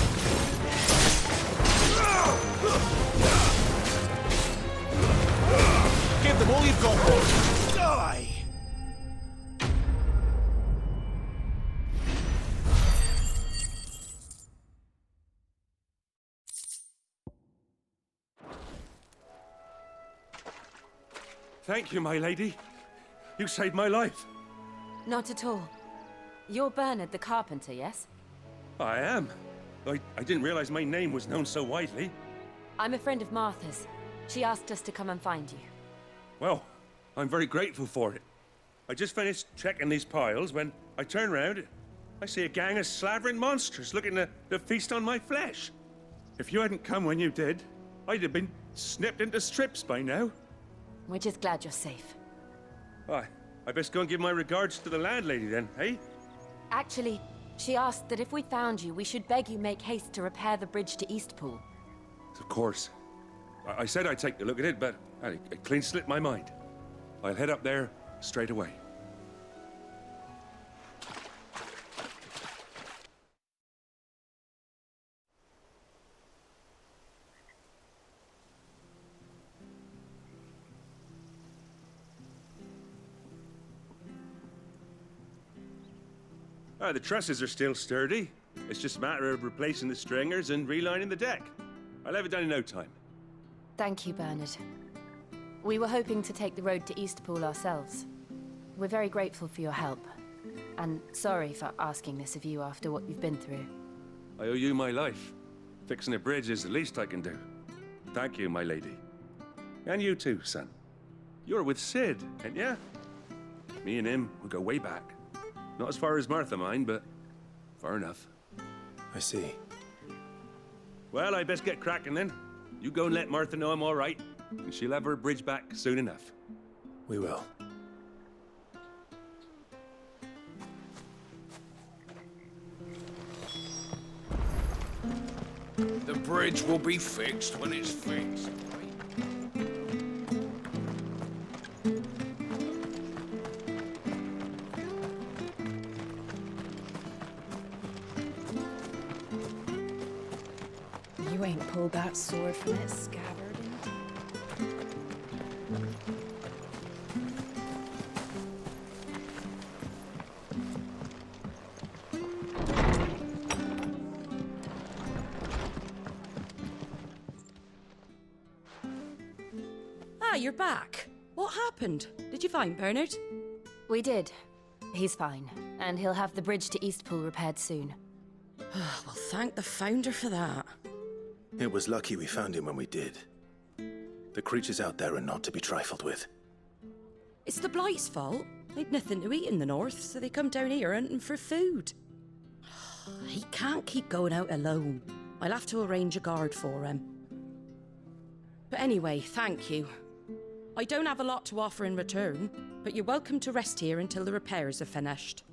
S5: Give them all you've got, boy! Die!
S4: Thank you, my lady. You saved my life.
S10: Not at all. You're Bernard the carpenter, yes?
S4: I am. I didn't realize my name was known so widely.
S10: I'm a friend of Martha's. She asked us to come and find you.
S4: Well, I'm very grateful for it. I just finished checking these piles when I turn around. I see a gang of slavering monsters looking to feast on my flesh. If you hadn't come when you did, I'd have been snipped into strips by now.
S10: We're just glad you're safe.
S4: I best go and give my regards to the landlady then, eh?
S10: Actually, she asked that if we found you, we should beg you make haste to repair the bridge to Eastpool.
S4: Of course. I said I'd take a look at it, but it clean slipped my mind. I'll head up there straight away. The trusses are still sturdy. It's just a matter of replacing the stringers and relining the deck. I'll have it done in no time.
S10: Thank you, Bernard. We were hoping to take the road to Eastpool ourselves. We're very grateful for your help. And sorry for asking this of you after what you've been through.
S4: I owe you my life. Fixing a bridge is the least I can do. Thank you, my lady. And you too, son. You're with Sid, ain't ya? Me and him, we go way back. Not as far as Martha, mind, but far enough.
S16: I see.
S4: Well, I best get cracking then. You go and let Martha know I'm all right. and she'll have her bridge back soon enough.
S16: We will.
S2: The bridge will be fixed when it's fixed.
S10: You ain't pulled that sword from its scabbard.
S22: Ah, you're back. What happened? Did you find Bernard?
S10: We did. He's fine, and he'll have the bridge to Eastpool repaired soon.
S22: Well, thank the Founder for that.
S16: It was lucky we found him when we did. The creatures out there are not to be trifled with.
S22: It's the Blight's fault. They'd nothing to eat in the north, so they come down here hunting for food. He can't keep going out alone. I'll have to arrange a guard for him. But anyway, thank you. I don't have a lot to offer in return, but you're welcome to rest here until the repairs are finished.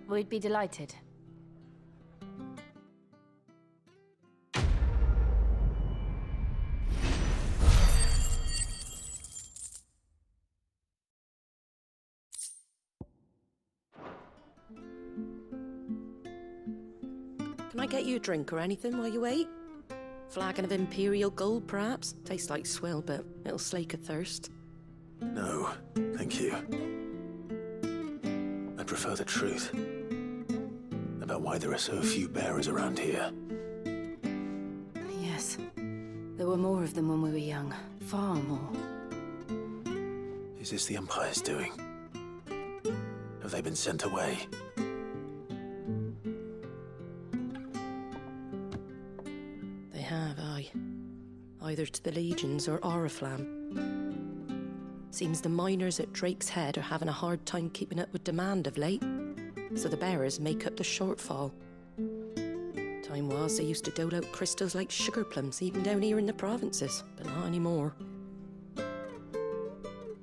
S10: We'd be delighted.
S22: Can I get you a drink or anything while you wait? Flagon of Imperial Gold, perhaps? Tastes like swill, but it'll slake a thirst.
S16: No, thank you. I prefer the truth about why there are so few bearers around here.
S10: Yes. There were more of them when we were young. Far more.
S16: Is this the Empire's doing? Have they been sent away?
S22: They have, aye. Either to the Legions or Oriflamme. Seems the miners at Drake's Head are having a hard time keeping up with demand of late, so the bearers make up the shortfall. Time was they used to dole out crystals like sugar plums, even down here in the provinces, but not anymore.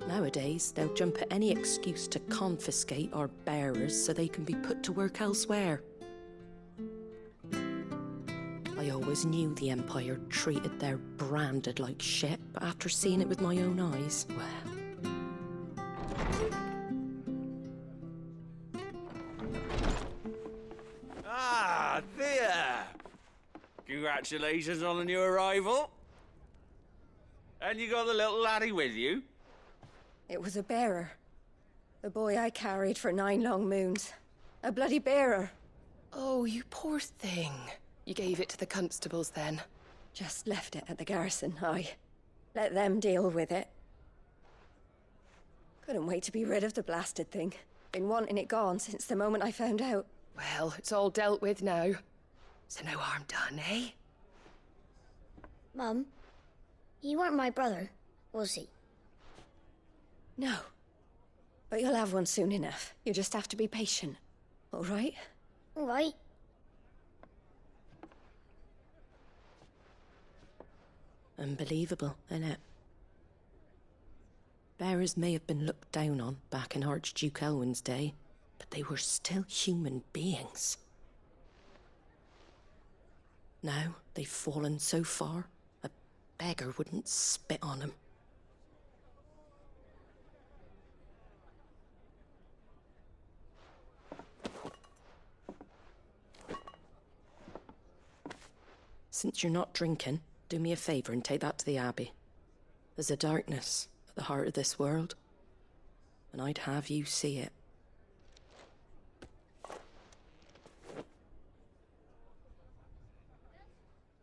S22: Nowadays, they'll jump at any excuse to confiscate our bearers so they can be put to work elsewhere. I always knew the Empire treated their branded like shit, but after seeing it with my own eyes, well...
S9: Ah, there! Congratulations on the new arrival. And you got the little laddie with you?
S12: It was a bearer. The boy I carried for 9 long moons. A bloody bearer.
S23: Oh, you poor thing. You gave it to the constables then?
S12: Just left it at the garrison, aye. Let them deal with it. Couldn't wait to be rid of the blasted thing. Been wanting it gone since the moment I found out.
S23: Well, it's all dealt with now. So no harm done, eh?
S24: Mum, you weren't my brother, was he?
S12: No. But you'll have one soon enough. You just have to be patient. All right?
S24: All right.
S22: Unbelievable, innit? Bearers may have been looked down on back in Archduke Elwin's day, but they were still human beings. Now they've fallen so far, a beggar wouldn't spit on them. Since you're not drinking, do me a favour and take that to the abbey. There's a darkness at the heart of this world, and I'd have you see it.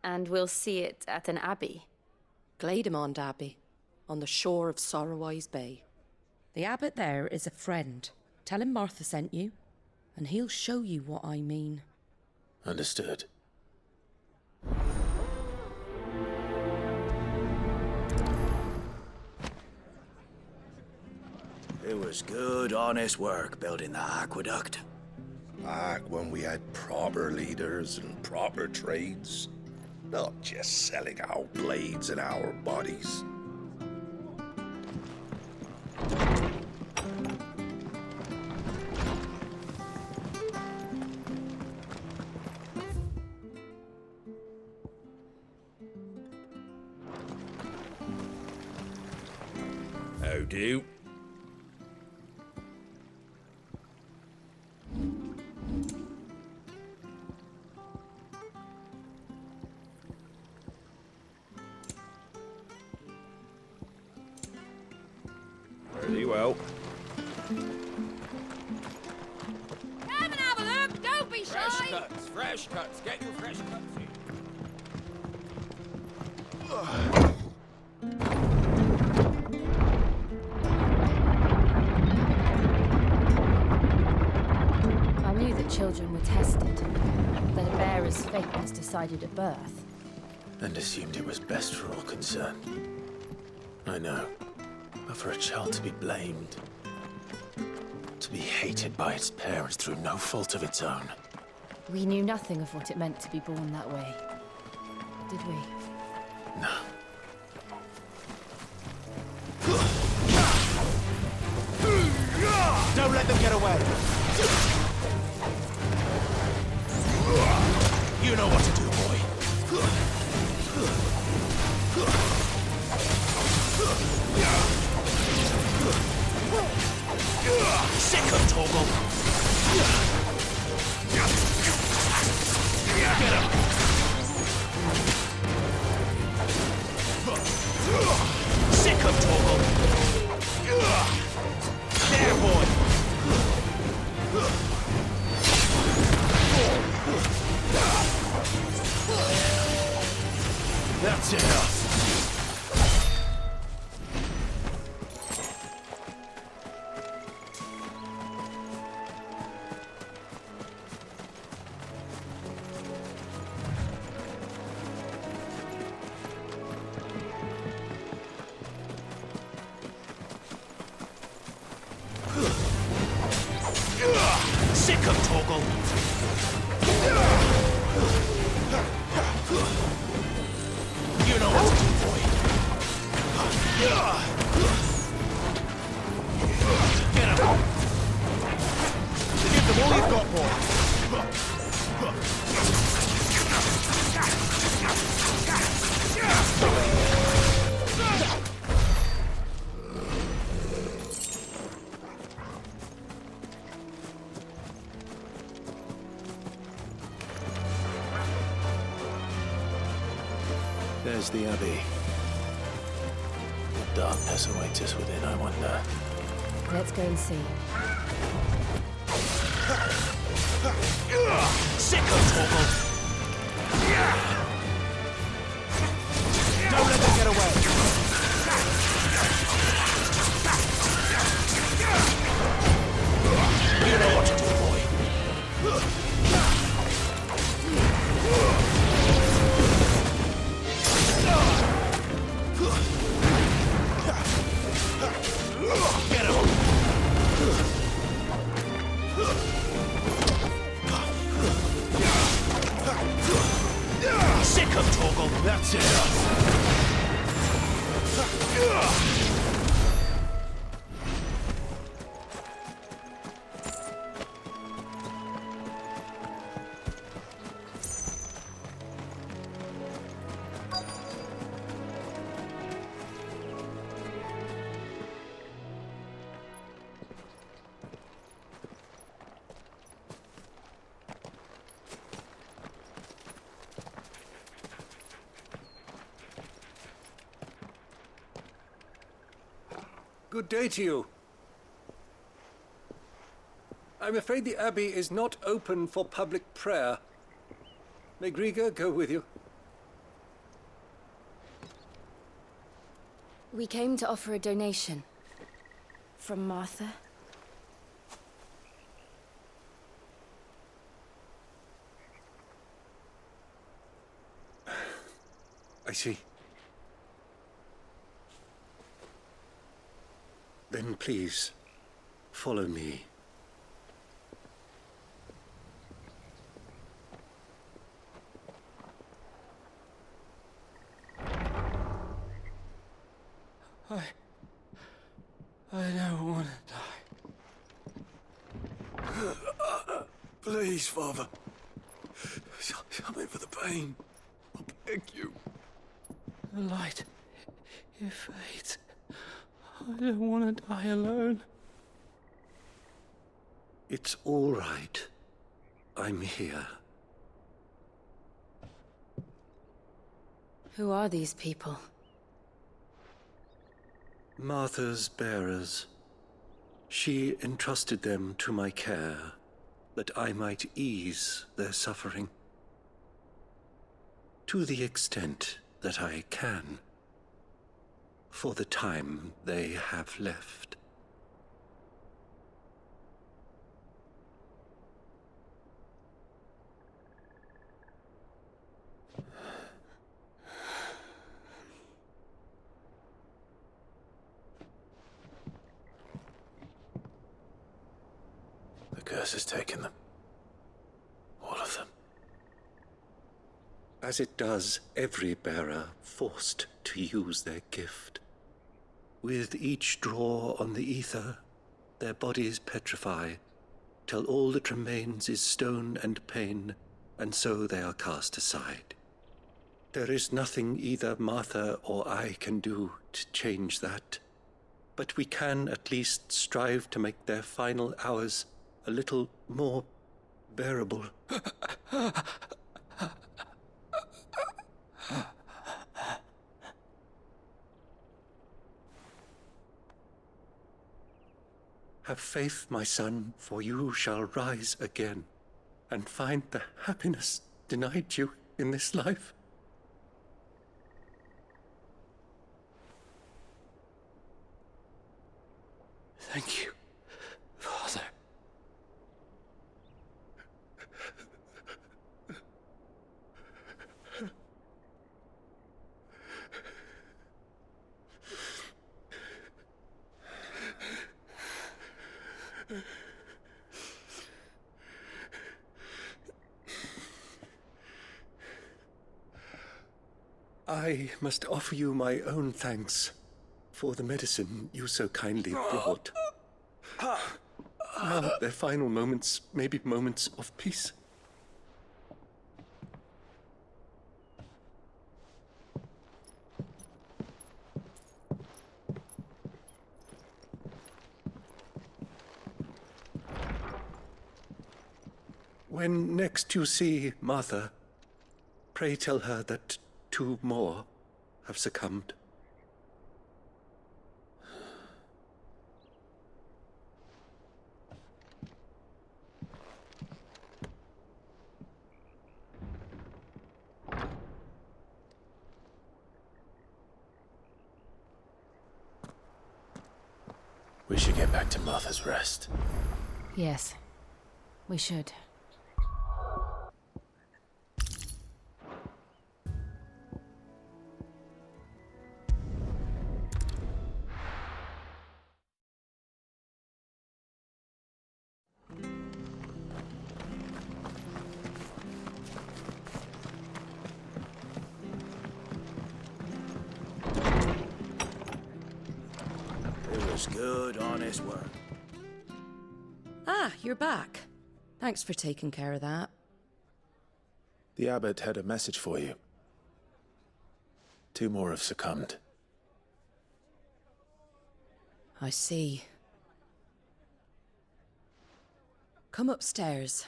S10: And we'll see it at an abbey?
S22: Glademond Abbey, on the shore of Sorrowwise Bay. The abbot there is a friend. Tell him Martha sent you, and he'll show you what I mean.
S16: Understood.
S5: It was good, honest work building the aqueduct.
S25: Back when we had proper leaders and proper trades.
S3: Not just selling our blades and our bodies.
S2: How do? Very well.
S14: Come and have a look! Don't be shy!
S2: Fresh cuts. Get your fresh cuts in.
S10: I knew that children were tested, that a bearer's fate was decided at birth.
S16: And assumed it was best for all concerned. I know. But for a child to be blamed, to be hated by its parents through no fault of its own.
S10: We knew nothing of what it meant to be born that way, did we?
S16: No.
S5: Don't let them get away! You know what to do, boy. Sick of Toggle! Get him! Sick of Toggle! There, boy! That's enough! Sick of Toggle! You know what to do, boy. Get him! Give them all you've got, boy.
S16: There's the abbey. What darkness awaits us within, I wonder.
S10: Let's go and see.
S5: Sick of Toggle! Don't let them get away! You know what to do, boy. Get him! Sick of Toggle! That's enough!
S6: Good day to you. I'm afraid the Abbey is not open for public prayer. May Griga go with you?
S10: We came to offer a donation. From Martha.
S6: I see. Then please, follow me.
S5: I don't want to die. Please, Father. Something for the pain. I beg you. The light, it fades. I don't want to die alone.
S6: It's all right. I'm here.
S10: Who are these people?
S6: Martha's bearers. She entrusted them to my care, that I might ease their suffering. To the extent that I can, for the time they have left.
S16: The curse has taken them. All of them.
S6: As it does every bearer forced to use their gift. With each draw on the ether, their bodies petrify, till all that remains is stone and pain, and so they are cast aside. There is nothing either Martha or I can do to change that, but we can at least strive to make their final hours a little more bearable. Have faith, my son, for you shall rise again and find the happiness denied you in this life.
S5: Thank you, Father.
S6: I must offer you my own thanks for the medicine you so kindly brought. Now their final moments may be moments of peace. When next you see Martha, pray tell her that 2 more have succumbed.
S16: We should get back to Martha's Rest.
S10: Yes, we should.
S5: Good, honest work.
S22: Ah, you're back. Thanks for taking care of that.
S16: The abbot had a message for you. 2 more have succumbed.
S22: I see. Come upstairs.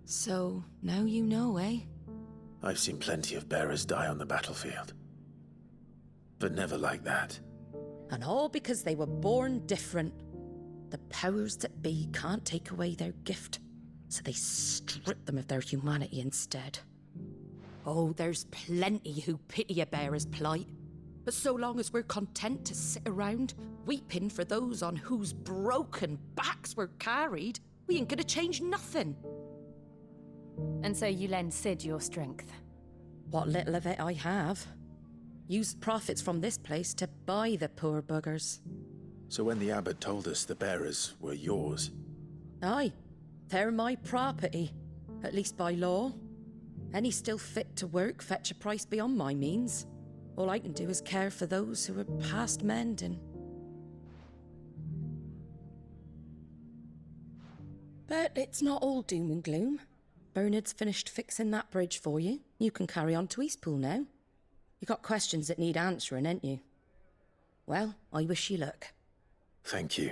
S22: So, now you know, eh?
S16: I've seen plenty of bearers die on the battlefield. But never like that.
S22: And all because they were born different. The powers that be can't take away their gift, so they strip them of their humanity instead. Oh, there's plenty who pity a bearer's plight. But so long as we're content to sit around, weeping for those on whose broken backs we're carried, we ain't gonna change nothing.
S10: And so you lend Sid your strength?
S22: What little of it I have. Used profits from this place to buy the poor buggers.
S16: So when the abbot told us the bearers were yours...
S22: Aye. They're my property, at least by law. Any still fit to work fetch a price beyond my means. All I can do is care for those who are past mending. But it's not all doom and gloom. Bernard's finished fixing that bridge for you. You can carry on to Eastpool now. You got questions that need answering, ain't you? Well, I wish you luck.
S16: Thank you,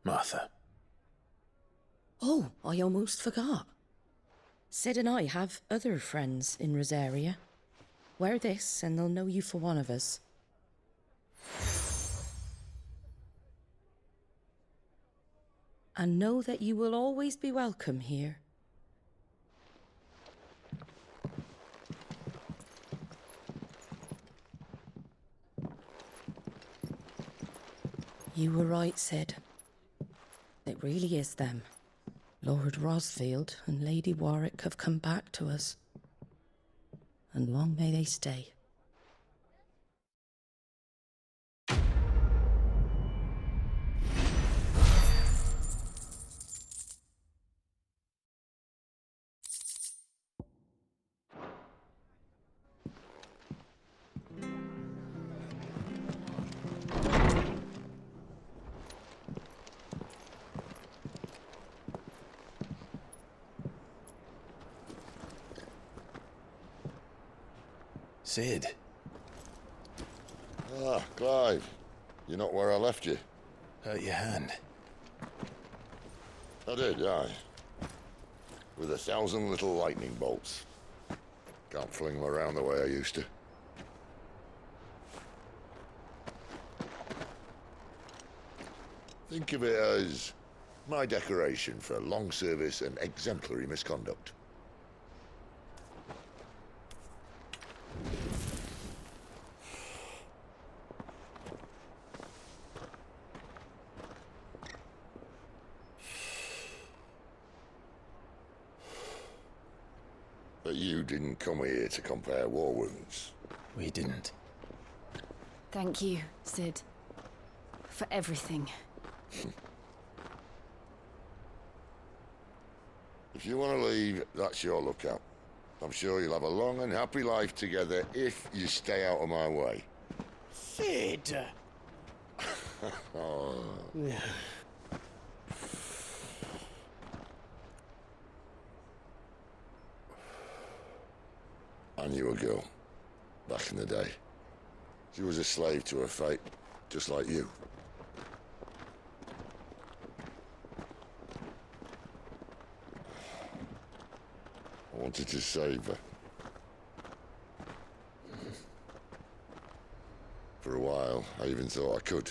S16: Martha.
S22: Oh, I almost forgot. Sid and I have other friends in Rosaria. Wear this and they'll know you for one of us. And know that you will always be welcome here. You were right, Sid. It really is them. Lord Rosfield and Lady Warwick have come back to us. And long may they stay.
S16: Sid.
S1: Ah, Clive. You're not where I left you.
S16: Hurt your hand.
S1: I did, aye. With 1,000 little lightning bolts. Can't fling them around the way I used to. Think of it as my decoration for long service and exemplary misconduct. But you didn't come here to compare war wounds.
S16: We didn't.
S10: Thank you, Sid. For everything.
S1: If you want to leave, that's your lookout. I'm sure you'll have a long and happy life together if you stay out of my way.
S13: Sid!
S1: Oh. I knew a girl, back in the day. She was a slave to her fate, just like you. I wanted to save her. For a while, I even thought I could.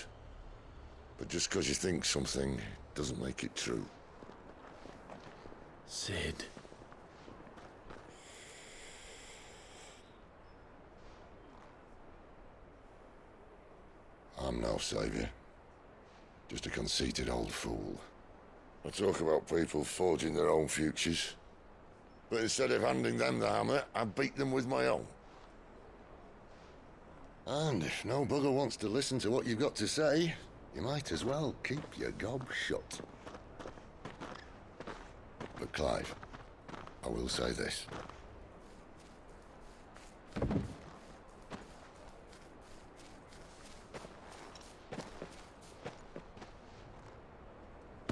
S1: But just because you think something doesn't make it true.
S16: Sid.
S1: I'm no savior. Just a conceited old fool. I talk about people forging their own futures. But instead of handing them the hammer, I beat them with my own. And if no bugger wants to listen to what you've got to say, you might as well keep your gob shut. But Clive, I will say this.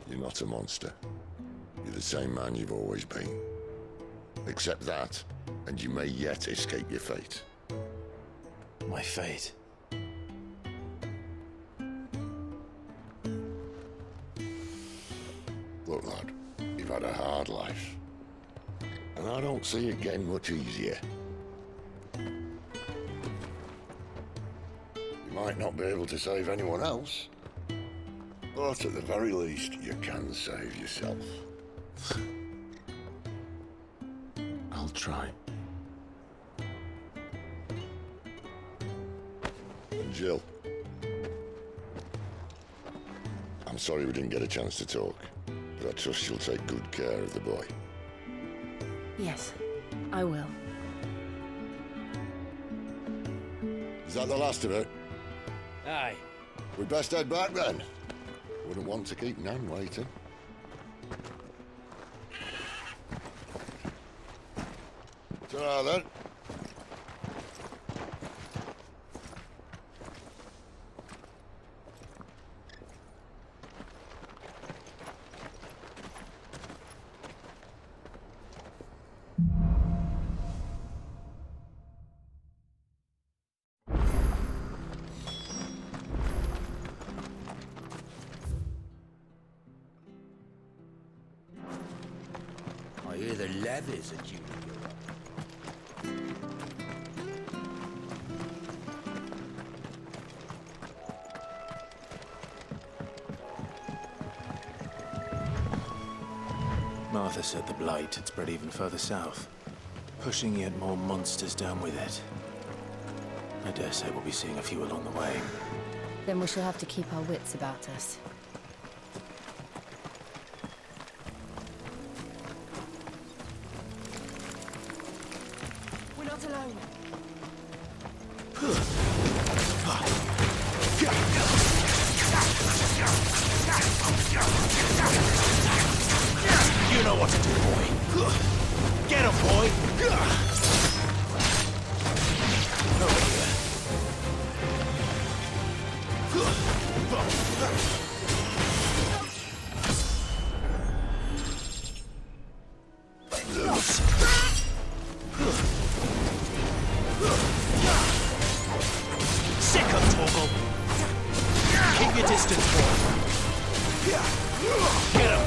S1: You're not a monster. You're the same man you've always been. Accept that, and you may yet escape your fate.
S16: My fate?
S1: Look, lad, you've had a hard life. And I don't see it getting much easier. You might not be able to save anyone else, but at the very least, you can save yourself.
S16: I'll try.
S1: And Jill, I'm sorry we didn't get a chance to talk, but I trust you'll take good care of the boy.
S10: Yes, I will.
S1: Is that the last of it?
S9: Aye.
S1: We'd best head back then. Wouldn't want to keep Nan waiting. Ta-ra then.
S17: I hear the levies are due to go up.
S16: Martha said the blight had spread even further south, pushing yet more monsters down with it. I dare say we'll be seeing a few along the way.
S10: Then we shall have to keep our wits about us.
S14: We're not alone.
S17: You know what to do, boy. Get him, boy. Over here. Sick of Torgal. Keep your distance, boy. Get him.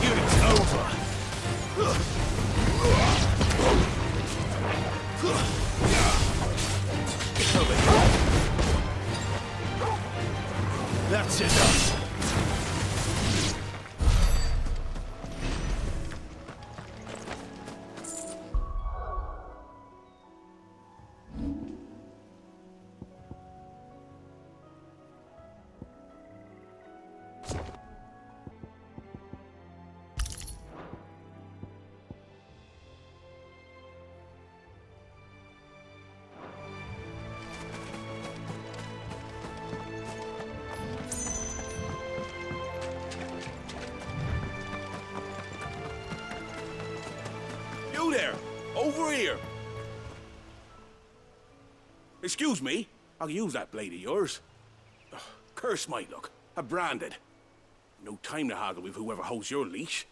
S17: Unit's over. Over here. That's enough.
S13: You there! Over here! Excuse me, I'll use that blade of yours. Ugh, curse my luck. I'm branded. No time to haggle with whoever holds your leash.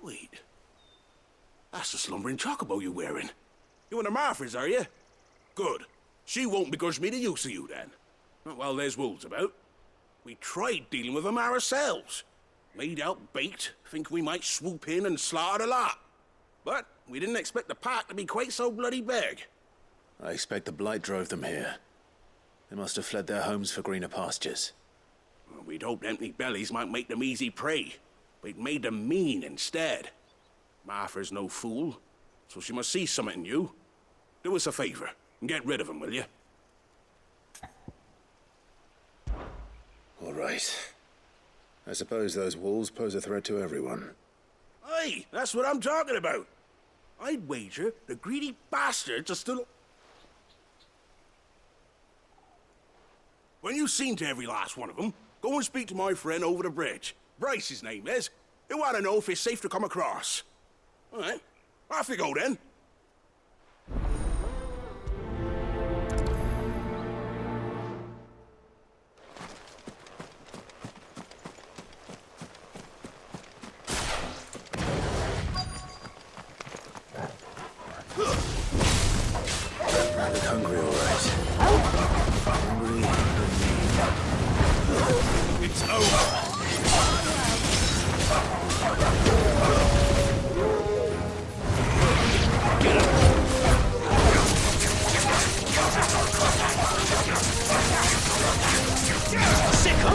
S13: Wait. That's the slumbering chocobo you're wearing. You and the Marthas, are you? Good. She won't begrudge me the use of you, then. Not while there's wolves about. We tried dealing with them ourselves. Laid out bait, think we might swoop in and slaughter the lot. But we didn't expect the pack to be quite so bloody big.
S16: I expect the blight drove them here. They must have fled their homes for greener pastures.
S13: Well, we'd hoped empty bellies might make them easy prey, but it made them mean instead. Martha's no fool, so she must see something in you. Do us a favor and get rid of them, will you?
S16: All right. I suppose those wolves pose a threat to everyone.
S13: Aye, that's what I'm talking about. I'd wager the greedy bastards are still... When you've seen to every last one of them, go and speak to my friend over the bridge. Bryce, his name is. He'll want to know if it's safe to come across. All right, off you go then.
S16: I look hungry, all right. Hungry and
S13: It's over. Get him. Sick of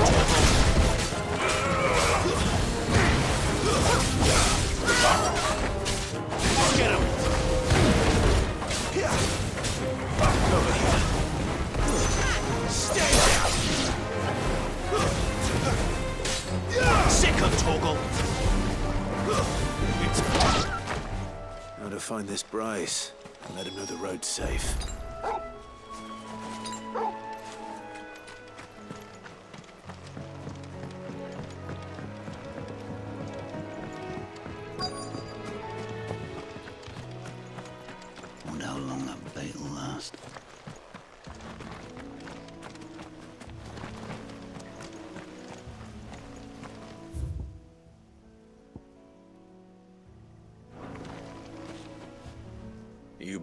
S13: Get him. Over here. Stay down. Sick of Torgal.
S16: How to find this Bryce and let him know the road's safe.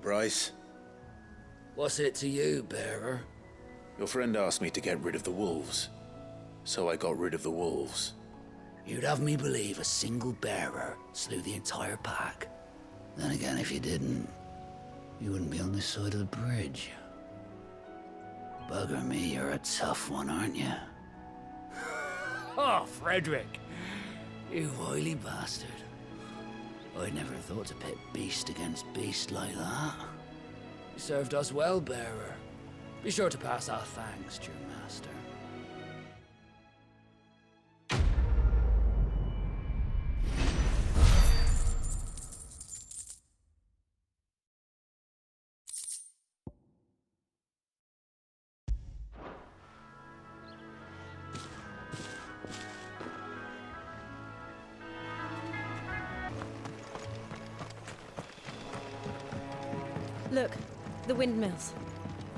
S16: Bryce.
S5: What's it to you, bearer?
S16: Your friend asked me to get rid of the wolves, so I got rid of the wolves.
S5: You'd have me believe a single bearer slew the entire pack. Then again, if you didn't, you wouldn't be on this side of the bridge. Bugger me, you're a tough one, aren't you? Oh, Frederick! You wily bastard. I'd never thought to pit beast against beast like that. You served us well, bearer. Be sure to pass our thanks to your master.
S10: Look, the windmills.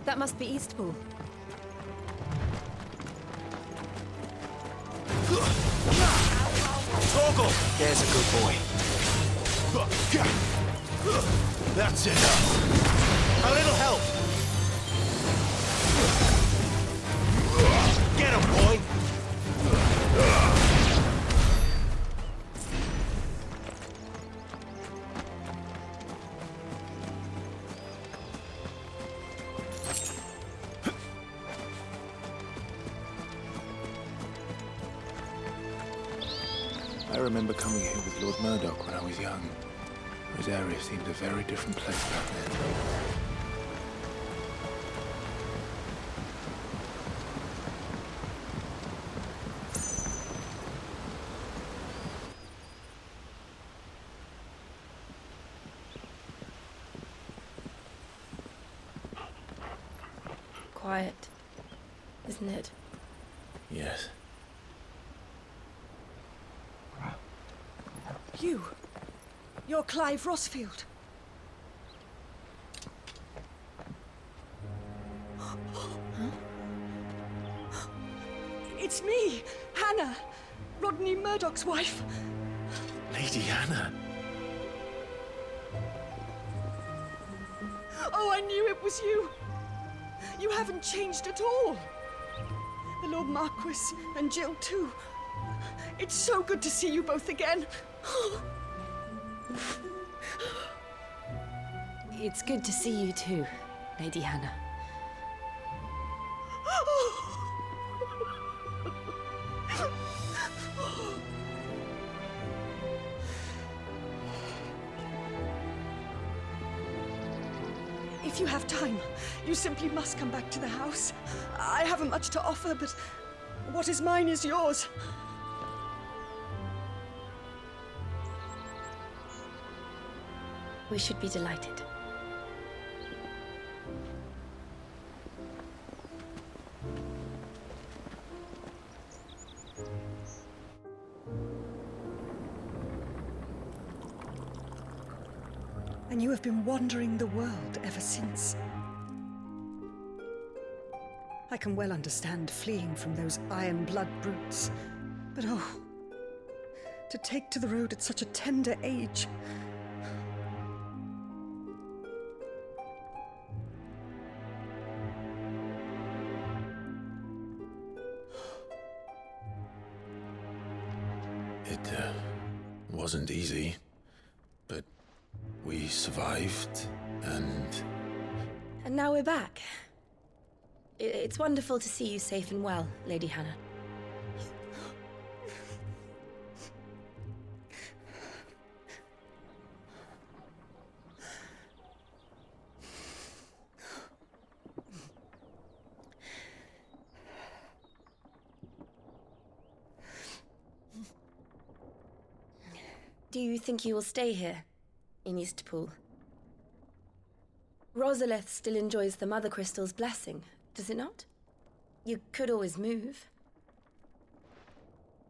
S10: That must be Eastpool.
S16: Torgal! There's a good boy. That's enough. A little help. Get him, boy. I remember coming here with Lord Murdoch when I was young. Rosaria seemed a very different place back then.
S10: Quiet, isn't it?
S16: Yes.
S12: You're Clive Rossfield. It's me, Hannah, Rodney Murdoch's wife.
S16: Lady Hannah.
S12: Oh, I knew it was you. You haven't changed at all. The Lord Marquis and Jill too. It's so good to see you both again.
S10: It's good to see you too, Lady Hannah.
S12: If you have time, you simply must come back to the house. I haven't much to offer, but what is mine is yours.
S10: We should be delighted.
S12: And you have been wandering the world ever since. I can well understand fleeing from those iron blood brutes, but oh, to take to the road at such a tender age.
S16: It wasn't easy, but we survived, and
S10: now we're back. It's wonderful to see you safe and well, Lady Hannah. Do you think you will stay here, in Eastpool? Rosalith still enjoys the Mother Crystal's blessing, does it not? You could always move.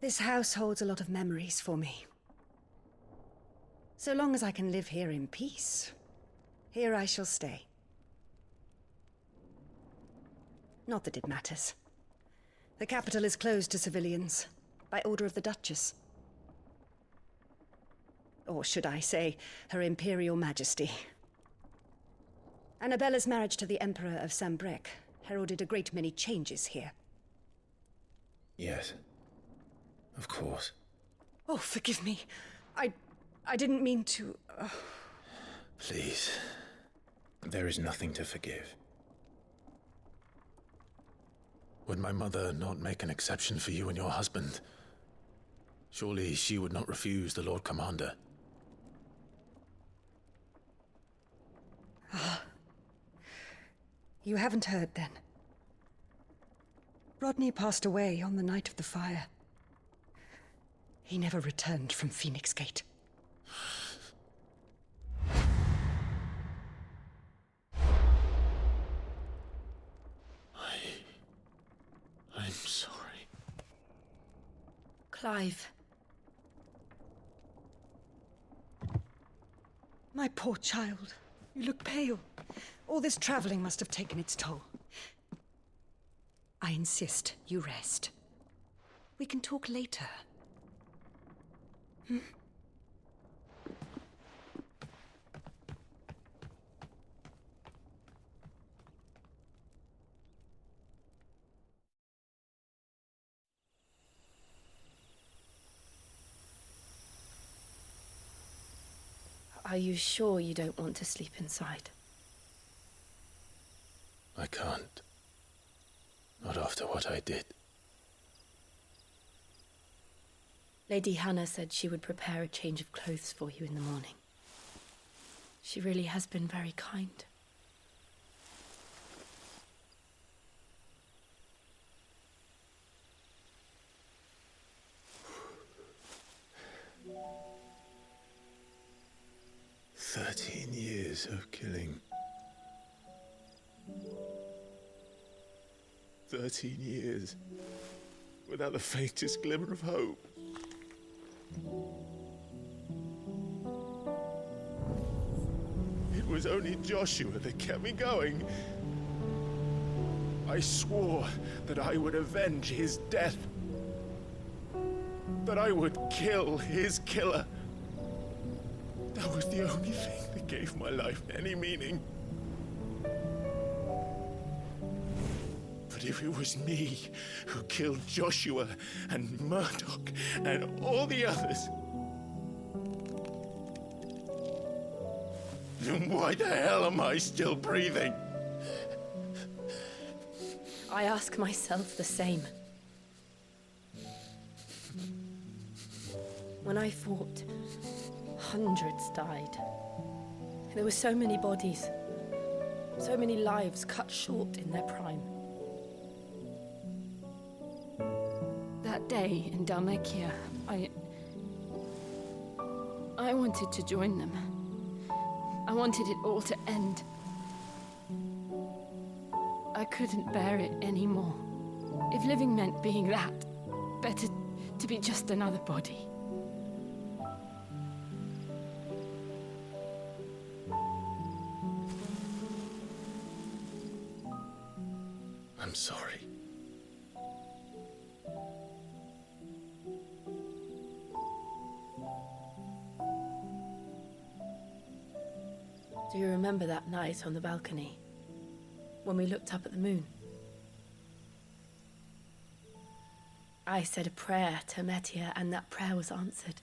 S12: This house holds a lot of memories for me. So long as I can live here in peace, here I shall stay. Not that it matters. The capital is closed to civilians, by order of the Duchess. Or should I say, Her Imperial Majesty.
S7: Annabella's marriage to the Emperor of Sambrec heralded a great many changes here.
S16: Yes. Of course.
S7: Oh, forgive me. I didn't mean to...
S16: Please. There is nothing to forgive. Would my mother not make an exception for you and your husband? Surely she would not refuse the Lord Commander.
S7: Ah. You haven't heard, then. Rodney passed away on the night of the fire. He never returned from Phoenix Gate.
S16: I'm sorry.
S10: Clive.
S7: My poor child. You look pale. All this traveling must have taken its toll. I insist you rest. We can talk later. Hmm?
S10: Are you sure you don't want to sleep inside?
S16: I can't. Not after what I did.
S10: Lady Hannah said she would prepare a change of clothes for you in the morning. She really has been very kind.
S16: Years of killing. 13 years without the faintest glimmer of hope. It was only Joshua that kept me going. I swore that I would avenge his death. That I would kill his killer. That was the only thing that gave my life any meaning. But if it was me who killed Joshua and Murdoch and all the others, then why the hell am I still breathing?
S10: I ask myself the same. When I fought, hundreds died. There were so many bodies, so many lives cut short in their prime. That day in Dalmekia, I wanted to join them. I wanted it all to end. I couldn't bear it anymore. If living meant being that, better to be just another body.
S16: I'm sorry.
S10: Do you remember that night on the balcony, when we looked up at the moon? I said a prayer to Metia, and that prayer was answered.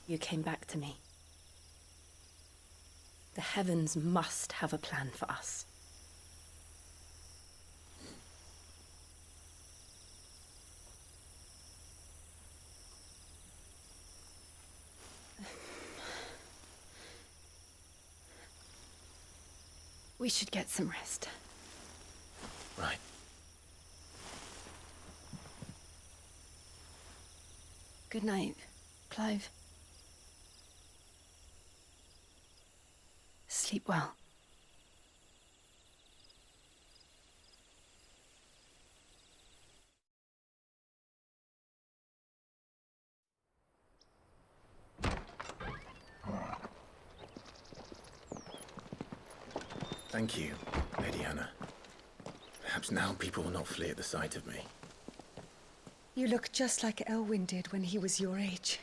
S10: You came back to me. The heavens must have a plan for us. We should get some rest.
S16: Right.
S10: Good night, Clive. Sleep well.
S16: Thank you, Lady Hannah. Perhaps now people will not flee at the sight of me.
S7: You look just like Elwyn did when he was your age.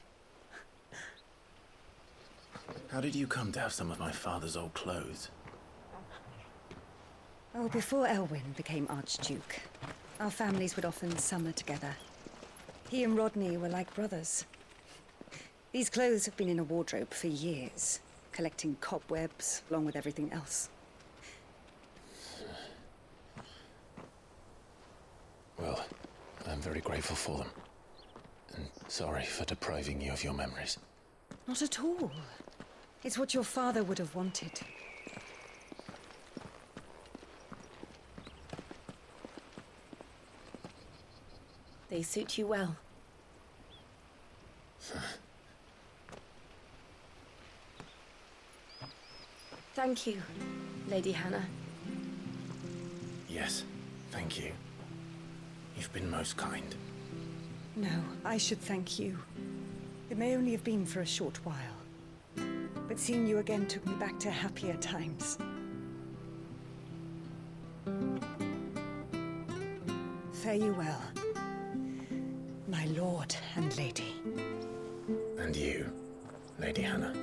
S16: How did you come to have some of my father's old clothes?
S7: Oh, before Elwyn became Archduke, our families would often summer together. He and Rodney were like brothers. These clothes have been in a wardrobe for years, collecting cobwebs along with everything else.
S16: Well, I'm very grateful for them. And sorry for depriving you of your memories.
S7: Not at all. It's what your father would have wanted.
S10: They suit you well. Thank you, Lady Hannah.
S16: Yes, thank you. You've been most kind.
S7: No, I should thank you. It may only have been for a short while, but seeing you again took me back to happier times. Fare you well, my lord and lady.
S16: And you, Lady Hannah.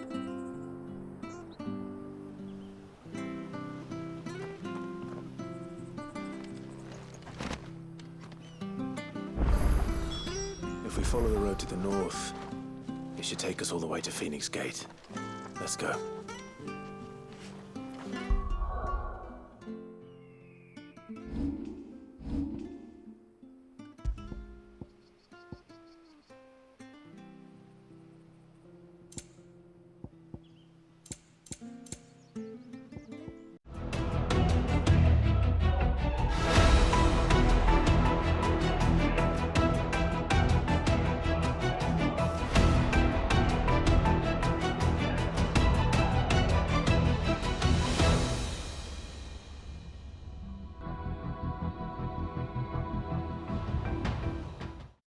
S16: If we follow the road to the north, it should take us all the way to Phoenix Gate. Let's go.